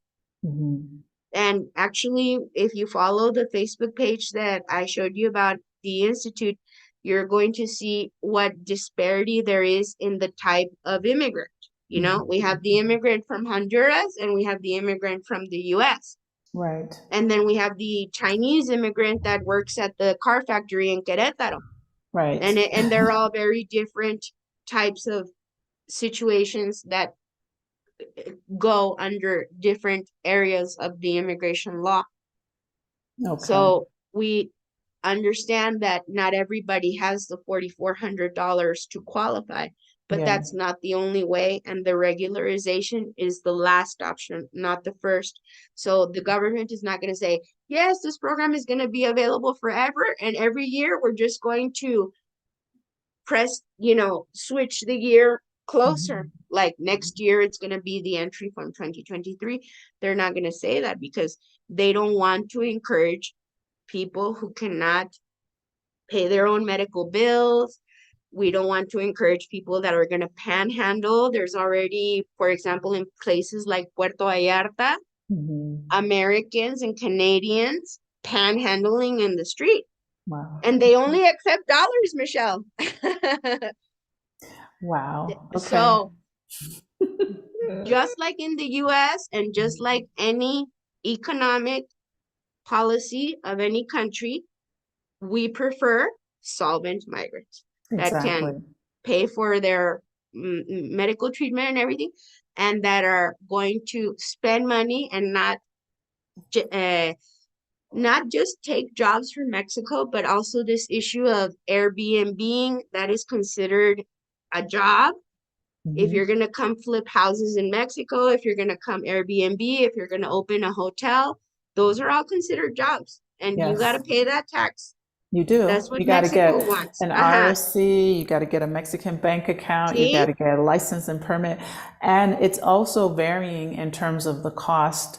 And actually, if you follow the Facebook page that I showed you about the Institute, you're going to see what disparity there is in the type of immigrant. You know, we have the immigrant from Honduras and we have the immigrant from the US. Right. And then we have the Chinese immigrant that works at the car factory in Querétaro. Right. And they're all very different types of situations that go under different areas of the immigration law. Okay. So we understand that not everybody has the $4,400 to qualify, but Yeah. that's not the only way. And the regularization is the last option, not the first. So the government is not going to say, yes, this program is going to be available forever. And every year we're just going to press, switch the year closer. Like next year, it's going to be the entry from 2023. They're not going to say that because they don't want to encourage people who cannot pay their own medical bills. We don't want to encourage people that are going to panhandle. There's already, for example, in places like Puerto Vallarta, Americans and Canadians panhandling in the street. Wow. And they only accept dollars, Michelle. Wow. Okay. So just like in the US and just like any economic policy of any country, we prefer solvent migrants that can pay for their medical treatment and everything, and that are going to spend money and not just take jobs from Mexico, but also this issue of Airbnb that is considered a job. If you're going to come flip houses in Mexico, if you're going to come Airbnb, if you're going to open a hotel, those are all considered jobs, and you got to Yes. pay that tax. You do. That's what You got to Mexico get wants. an Uh-huh. RSC, you got to get a Mexican bank account, you got See? to get a license and permit. And it's also varying in terms of the cost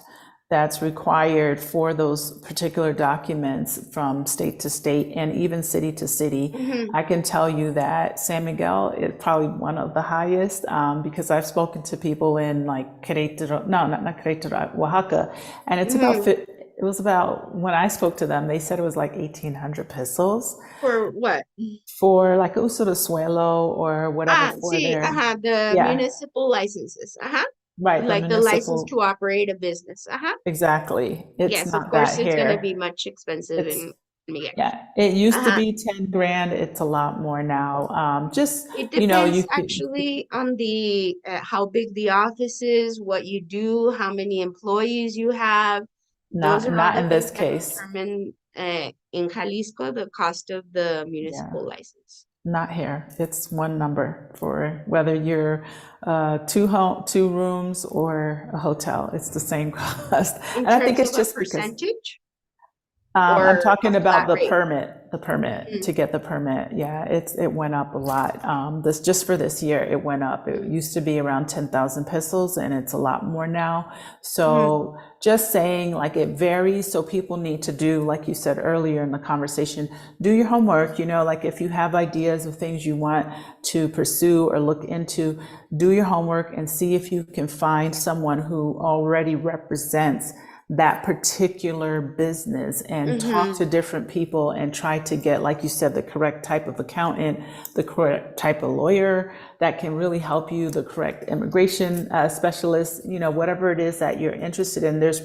that's required for those particular documents from state to state and even city to city. Mm-hmm. I can tell you that San Miguel is probably one of the highest because I've spoken to people in like Querétaro, no, not Querétaro, Oaxaca, and it's about Mm-hmm. it was about, when I spoke to them, they said it was like 1,800 pesos For what? for like uso de suelo or whatever for See, their, the yeah, municipal licenses. right, the Like the license municipal, to operate a business. exactly. It's Yes, of not course, that it's going to here. be much expensive It's, in Miguel. yeah, it used to Uh-huh. be 10 grand. It's a lot more now. Just, It you know, depends you could, actually on the how big the office is, what you do, how many employees you have. Those are all not the in things this that case. determine in Jalisco the cost of the Yeah. municipal license. Not here. It's one number for whether you're two rooms or a hotel. It's the same cost, In and I think terms it's of a just because percentage I'm or a talking about flat rate. the permit Mm, to get the permit. Yeah, it went up a lot. This just for this year, it went up. It mm, used to be around 10,000 pesos, and it's a lot more now. mm, So just saying, like it varies. So people need to do, like you said earlier in the conversation, do your homework. You know, like if you have ideas of things you want to pursue or look into, do your homework and see if you can find someone who already represents that particular business and talk mm-hmm, to different people and try to get, like you said, the correct type of accountant, the correct type of lawyer that can really help you, the correct immigration specialist, you know, whatever it is that you're interested in. There's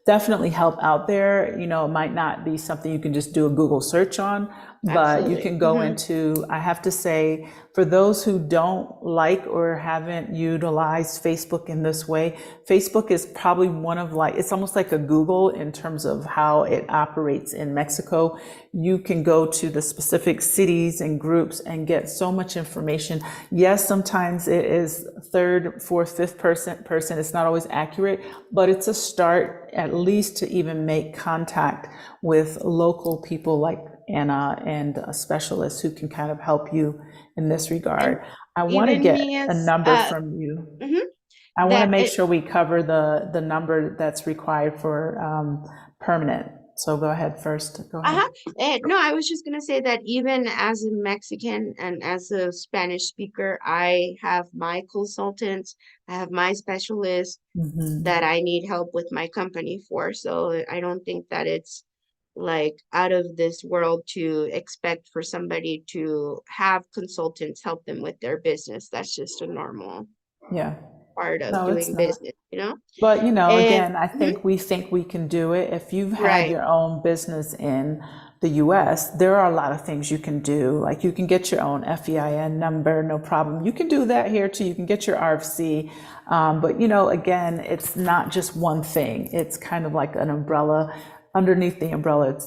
definitely help out there. You know, it might not be something you can just do a Google search on, but you absolutely. can go into, I have to say, for those who don't like or haven't utilized Facebook in this way, Facebook is probably one of like, it's almost like a Google in terms of how it operates in Mexico. You can go to the specific cities and groups and get so much information. Yes, sometimes it is third, fourth, fifth person. It's not always accurate, but it's a start at least to even make contact with local people like Anna and specialists who can kind of help you in this And regard. I want to even get me a as number from you. mhm, I want to that make it sure we cover the number that's required for permanent. So go ahead first. Go ahead. uh-huh. No, I was just gonna say that even as a Mexican and as a Spanish speaker, I have my consultants, I have my specialists that Hmm. I need help with my company for. So I don't think that it's like out of this world to expect for somebody to have consultants help them with their business. That's just a normal Yeah. part of No, it's doing not. business, you know? But, you know, And again, I mhm, think we can do it. If you've had right, your own business in the US, there are a lot of things you can do. Like you can get your own FEIN number, no problem. You can do that here too. You can get your RFC. But, you know, again, it's not just one thing. It's kind of like an umbrella. Underneath the umbrella,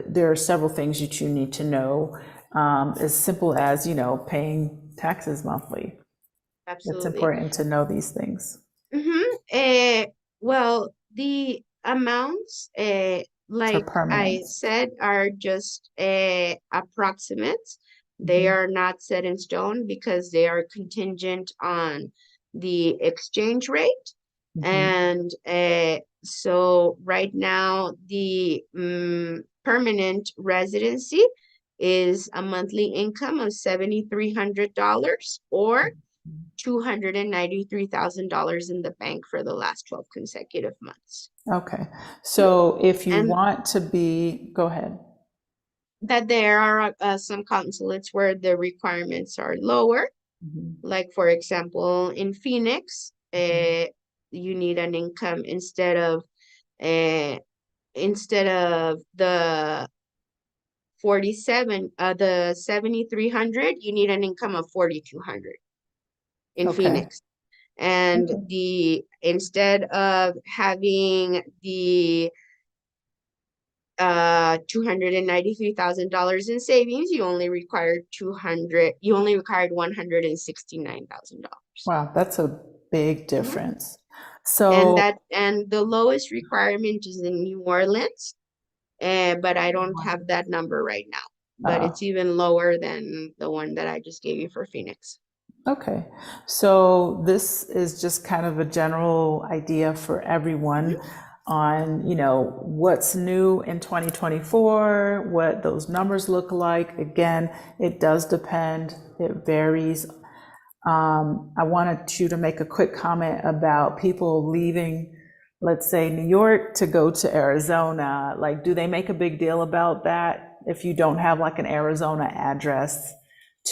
there are several things that you need to know. As simple as, you know, paying taxes monthly. It's absolutely. important to know these things Mm-hmm. Well, the amounts, for like I permanence. said, are just approximates. They Mhm. are not set in stone because they are contingent on the exchange rate. Mhm. And so right now, the permanent residency is a monthly income of $7,300 or $293,000 in the bank for the last 12 consecutive months. Okay. Mhm. So if you And want to be, go ahead. that there are some consulates where the requirements are lower. Mhm. Like, for example, in Phoenix, you need an income uh, instead of the the 7,300, you need an income of 4,200 in Okay. Phoenix. And Okay. the instead of having the $293,000 in savings, you only required $169,000. Wow, that's a big Mhm. difference. So, And the lowest requirement is in New Orleans, but I don't have that number right now. But uh, it's even lower than the one that I just gave you for Phoenix. okay, so this is just kind of a general idea for everyone Mhm. on, what's new in 2024, what those numbers look like. Again, it does depend, it varies. I wanted you to make a quick comment about people leaving, let's say, New York to go to Arizona. Like, do they make a big deal about that if you don't have like an Arizona address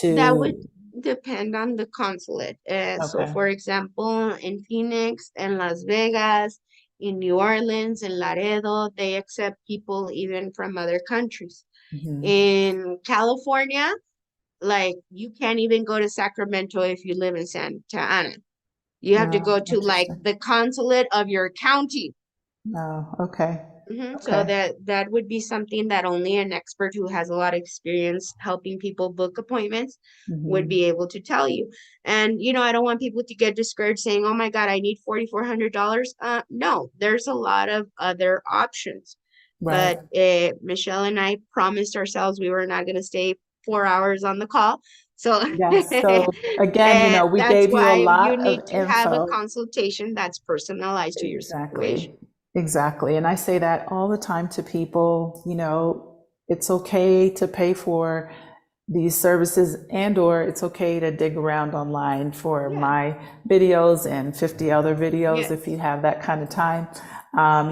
That would to, depend on the consulate. So, okay. for example, in Phoenix and Las Vegas, in New Orleans and Laredo, they accept people even from other countries. Mhm. In California, like you can't even go to Sacramento if you live in Santa Ana. You have to Oh, go to like interesting. the consulate of your county. Oh, okay. So Okay. that would be something that only an expert who has a lot of experience helping people book appointments would Hmm. be able to tell you. And I don't want people to get discouraged saying, "Oh my God, I need $4,400." No, there's a lot of other options. Right. But Michelle and I promised ourselves we were not going to stay 4 hours on the call. So Yes. So again, we that's gave you a why you lot of need to have a info. consultation that's personalized to your Exactly. situation. Exactly. And I say that all the time to people, it's okay to pay for these services, and or it's okay to dig around online for Yeah. my videos and 50 other videos if you Yes. have that kind of time.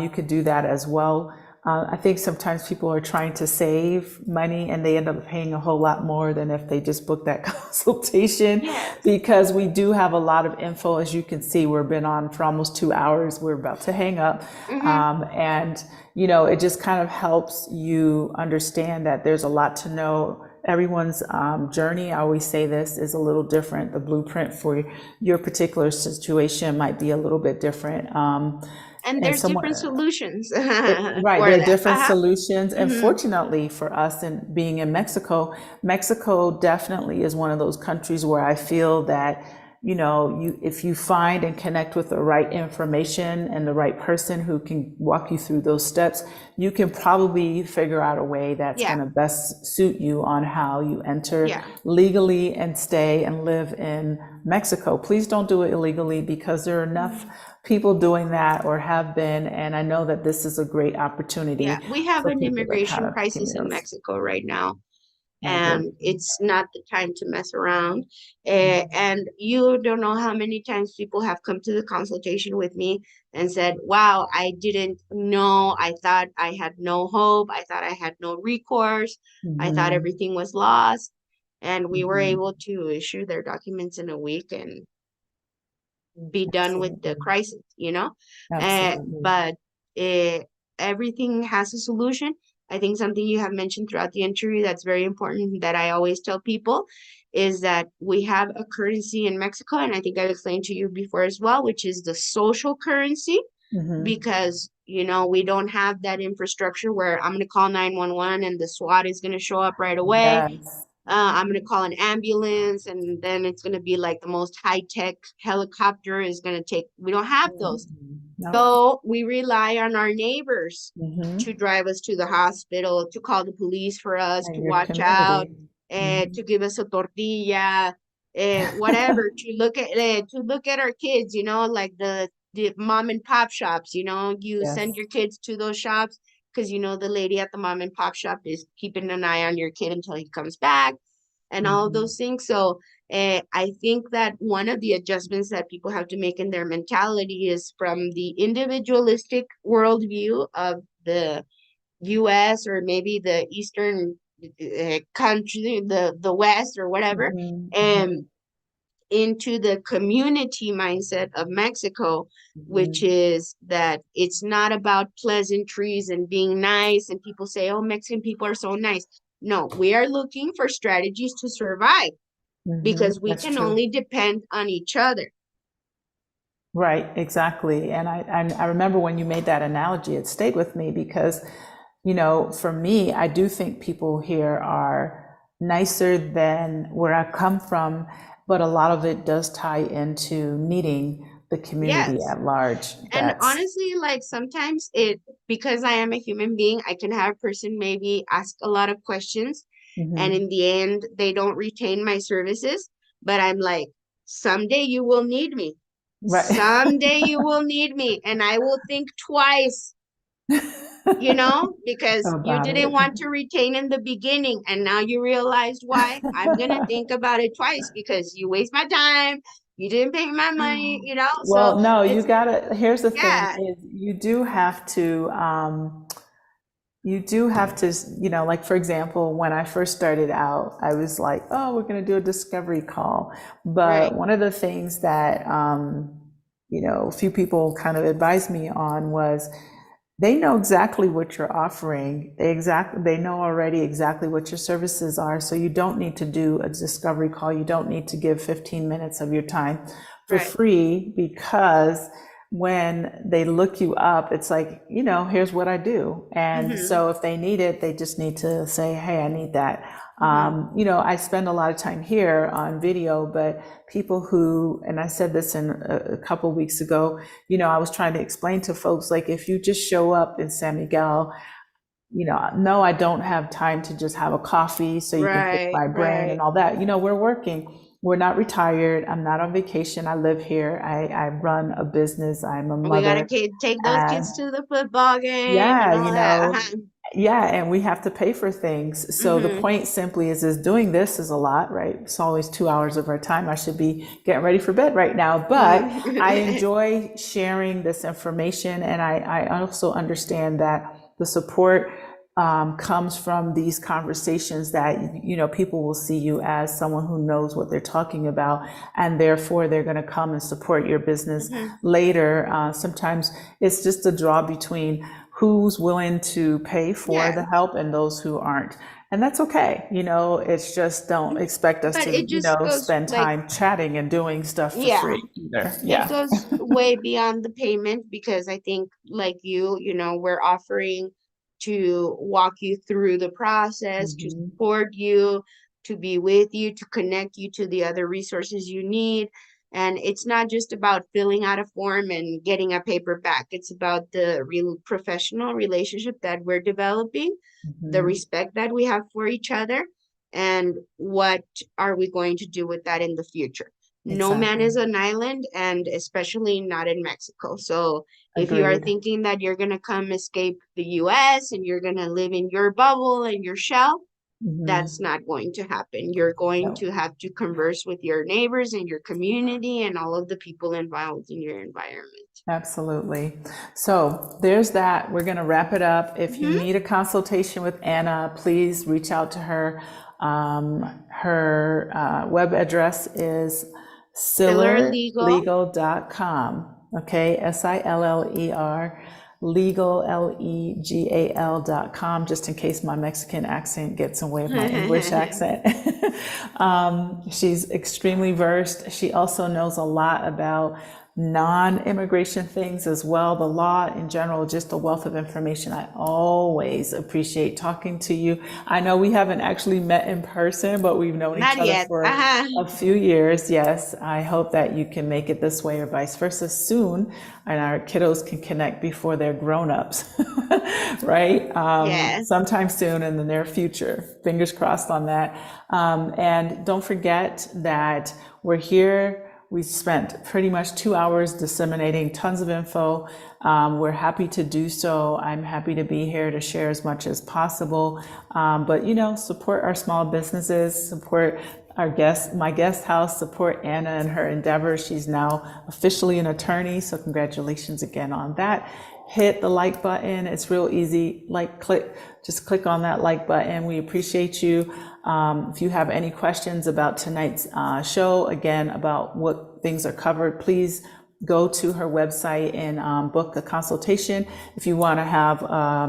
You could do that as well. I think sometimes people are trying to save money and they end up paying a whole lot more than if they just book that consultation, Yes. because we do have a lot of info. As you can see, we've been on for almost 2 hours. We're about to hang up. Mm-hmm. And, it just kind of helps you understand that there's a lot to know. Everyone's journey, I always say this, is a little different. The blueprint for your particular situation might be a little bit different. And And there's someone, different solutions right, for there are that. different solutions. And Mm-hmm. fortunately for us, and being in Mexico, Mexico definitely is one of those countries where I feel that, if you find and connect with the right information and the right person who can walk you through those steps, you can probably figure out a way that's Yeah. going to best suit you on how you enter Yeah. legally and stay and live in Mexico. Please don't do it illegally, because there are enough Mhm. people doing that or have been, and I know that this is a great Yeah. opportunity We have for an people to immigration kind of crisis in cumulate. Mexico right now, I agree. and it's not the time to mess around. And you don't know how many times people have come to the consultation with me and said, "Wow, I didn't know. I thought I had no hope. I thought I had no recourse. I thought Hmm. everything was lost." And we were Hmm. able to issue their documents in a week and be done with the Absolutely. crisis. Absolutely. But uh, everything has a solution. I think something you have mentioned throughout the interview that's very important that I always tell people is that we have a currency in Mexico, and I think I've explained to you before as well, which is the social currency, Hmm. because we don't have that infrastructure where I'm going to call 911 and the SWAT is going to show up right away. Yes. I'm gonna call an ambulance, and then it's gonna be like the most high tech helicopter is gonna take. We don't have those, No. so we rely on our neighbors to Hmm. drive us to the hospital, to call the police for us, to And your watch out, community. Hmm. to give us a tortilla, whatever. To look at our kids, like the mom and pop shops. You send Yes. your kids to those shops because the lady at the mom and pop shop is keeping an eye on your kid until he comes back, and all of Hmm. those things. So I think that one of the adjustments that people have to make in their mentality is from the individualistic worldview of the US, or maybe the Eastern country, the West or whatever, Hmm. and into the community mindset of Mexico, which Hmm. is that it's not about pleasantries and being nice. And people say, "Oh, Mexican people are so nice." No, we are looking for strategies to survive Hmm. because we That's can true. only depend on each other. Right, exactly. And I remember when you made that analogy, it stayed with me because, for me, I do think people here are nicer than where I come from, but a lot of it does tie into needing the community Yes. at large. And That's honestly, like sometimes because I am a human being, I can have a person maybe ask a lot of questions, and mhm. in the end, they don't retain my services. But I'm like, someday you will need me. Right. Someday you will need me, and I will think twice, because you About didn't it. want to retain in the beginning, and now you realized why. I'm gonna think about it twice because you waste my time. You didn't pay my money. So Well, no, you it's gotta, here's the thing yeah, is you do have to, like for example, when I first started out, I was like, oh, we're going to do a discovery call. But right. one of the things that, a few people kind of advised me on was they know exactly what you're offering. They know already exactly what your services are. So you don't need to do a discovery call. You don't need to give 15 minutes of your time for Right. free, because when they look you up, it's like, here's what I do. And Mm-hmm. so if they need it, they just need to say, hey, I need that. Mm-hmm. I spend a lot of time here on video, but people who, and I said this in a couple weeks ago, I was trying to explain to folks, like, if you just show up in San Miguel, no, I don't have time to just have a coffee so you can pick Right. my brain and Right. all that. We're working. We're not retired. I'm not on vacation. I live here. I run a business. I'm a We gotta mother. take those And kids to the football game and yeah, all that. Uh-huh. yeah, and we have to pay for things. So the Mm-hmm. point simply is doing this is a lot, right? It's always 2 hours of our time. I should be getting ready for bed right now, but I Mm-hmm. enjoy sharing this information, and I also understand that the support comes from these conversations that people will see you as someone who knows what they're talking about, and therefore they're going to come and support your business Mm-hmm. later. Sometimes it's just a draw between who's willing to pay for Yeah. the help and those who aren't. And that's okay. It's just don't expect us But to, it just goes spend like, time chatting and doing stuff for yeah. free either. It Yeah. goes way beyond the payment because I think like we're offering to walk you through the process, to Hmm. support you, to be with you, to connect you to the other resources you need. And it's not just about filling out a form and getting a paper back. It's about the real professional relationship that we're developing, the Hmm. respect that we have for each other, and what are we going to do with that in the future. No man Exactly. is an island, and especially not in Mexico. So if you are Agreed. thinking that you're going to come escape the US and you're going to live in your bubble and your shell, that's Hmm. not going to happen. You're going No. to have to converse with your neighbors and your community and all of the people involved in your environment. Absolutely. So there's that. We're going to wrap it up. If you Mm-hmm. need a consultation with Anna, please reach out to her. Her web address is Siller Legal. sillerlegal.com. Okay, SILLER legal, legal.com, just in case my Mexican accent gets in the way of my English accent. She's extremely versed. She also knows a lot about non-immigration things as well, the law in general, just a wealth of information. I always appreciate talking to you. I know we haven't actually met in person, but we've known each Not other yet. for Uh-huh. a few years. Yes, I hope that you can make it this way or vice versa soon, and our kiddos can connect before they're grown-ups, right? Yes. Sometime soon in the near future. Fingers crossed on that. And don't forget that we're here. We spent pretty much 2 hours disseminating tons of info. We're happy to do so. I'm happy to be here to share as much as possible. But support our small businesses, support our my guest house, support Anna and her endeavors. She's now officially an attorney, so congratulations again on that. Hit the like button. It's real easy. Just click on that like button. We appreciate you. If you have any questions about tonight's show, again, about what things are covered, please go to her website and book a consultation. If you want to have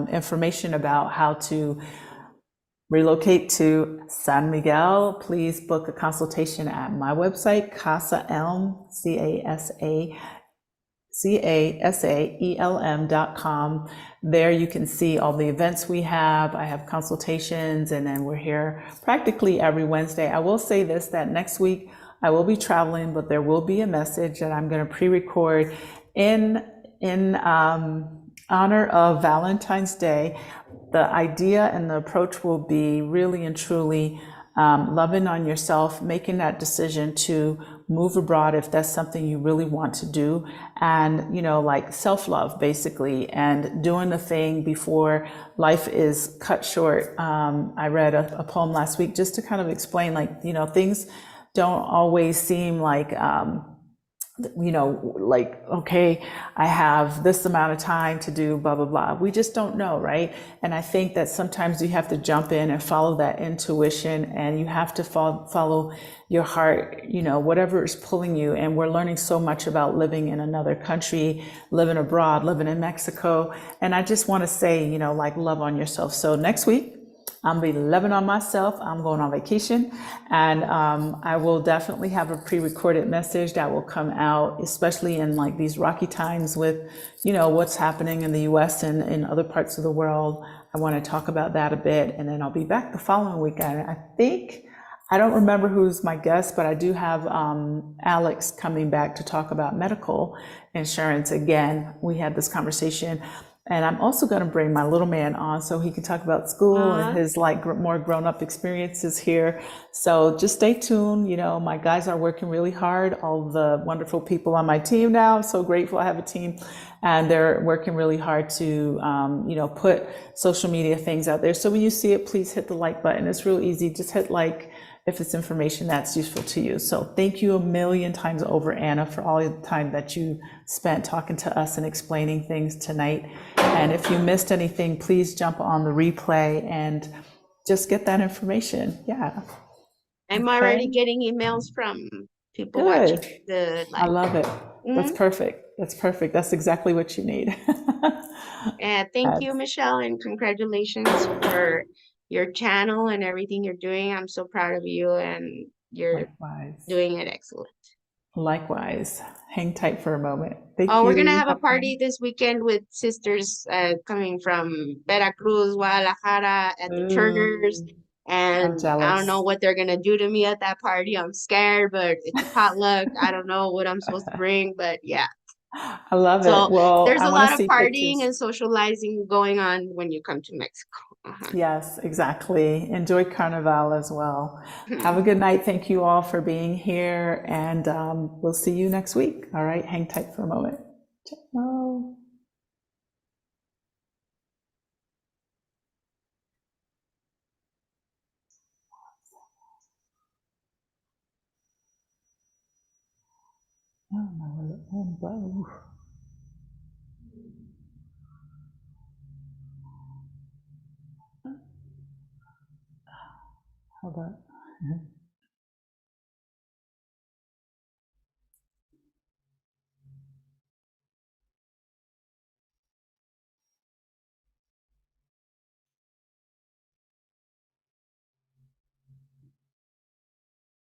information about how to relocate to San Miguel, please book a consultation at my website, Casa Elm, CASAELM.com. There you can see all the events we have. I have consultations, and then we're here practically every Wednesday. I will say this, that next week I will be traveling, but there will be a message that I'm going to pre-record in honor of Valentine's Day. The idea and the approach will be really and truly loving on yourself, making that decision to move abroad if that's something you really want to do, and like self-love basically, and doing the thing before life is cut short. I read a poem last week just to kind of explain, like, things don't always seem like like, okay, I have this amount of time to do blah, blah, blah. We just don't know, right? And I think that sometimes you have to jump in and follow that intuition, and you have to follow your heart, whatever is pulling you. And we're learning so much about living in another country, living abroad, living in Mexico. And I just want to say, like, love on yourself. So next week, I'm be loving on myself. I'm going on vacation, and I will definitely have a pre-recorded message that will come out, especially in like these rocky times with, what's happening in the U.S. and in other parts of the world. I want to talk about that a bit, and then I'll be back the following week. I don't remember who's my guest, but I do have Alex coming back to talk about medical insurance again. We had this conversation. And I'm also going to bring my little man on so he can talk about school and his like more grown-up experiences here. So just stay tuned. My guys are working really hard. All the wonderful people on my team now. I'm so grateful I have a team, and they're working really hard to, put social media things out there. So when you see it, please hit the like button. It's real easy. Just hit like if it's information that's useful to you. So thank you a million times over, Anna, for all the time that you spent talking to us and explaining things tonight. And if you missed anything, please jump on the replay and just get that information. Yeah. I'm Okay. already getting emails from people watching Good. the I live. love it. That's perfect. That's perfect. That's exactly what you need. Thank you, Michelle, and congratulations for your channel and everything you're doing. I'm so proud of you, and you're Likewise. doing it excellent. Likewise. Hang tight for a moment. Thank Oh, we're gonna you. have a party this weekend with sisters coming from Veracruz, Guadalajara, at the Turners. Ooh, I'm And I don't know jealous. what they're gonna do to me at that party. I'm scared, but it's a potluck. I don't know what I'm supposed to bring, but yeah. I love it. So Well, there's I a want to lot of see partying pictures. and socializing going on when you come to Mexico. Yes, exactly. Enjoy Carnival as well. Have a good night. Thank you all for being here, and we'll see you next week. All right, hang tight for a moment. Ciao. Oh, my little envelope. Hold on.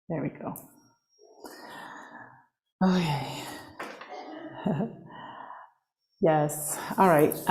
There we go. Okay. Yes. All right.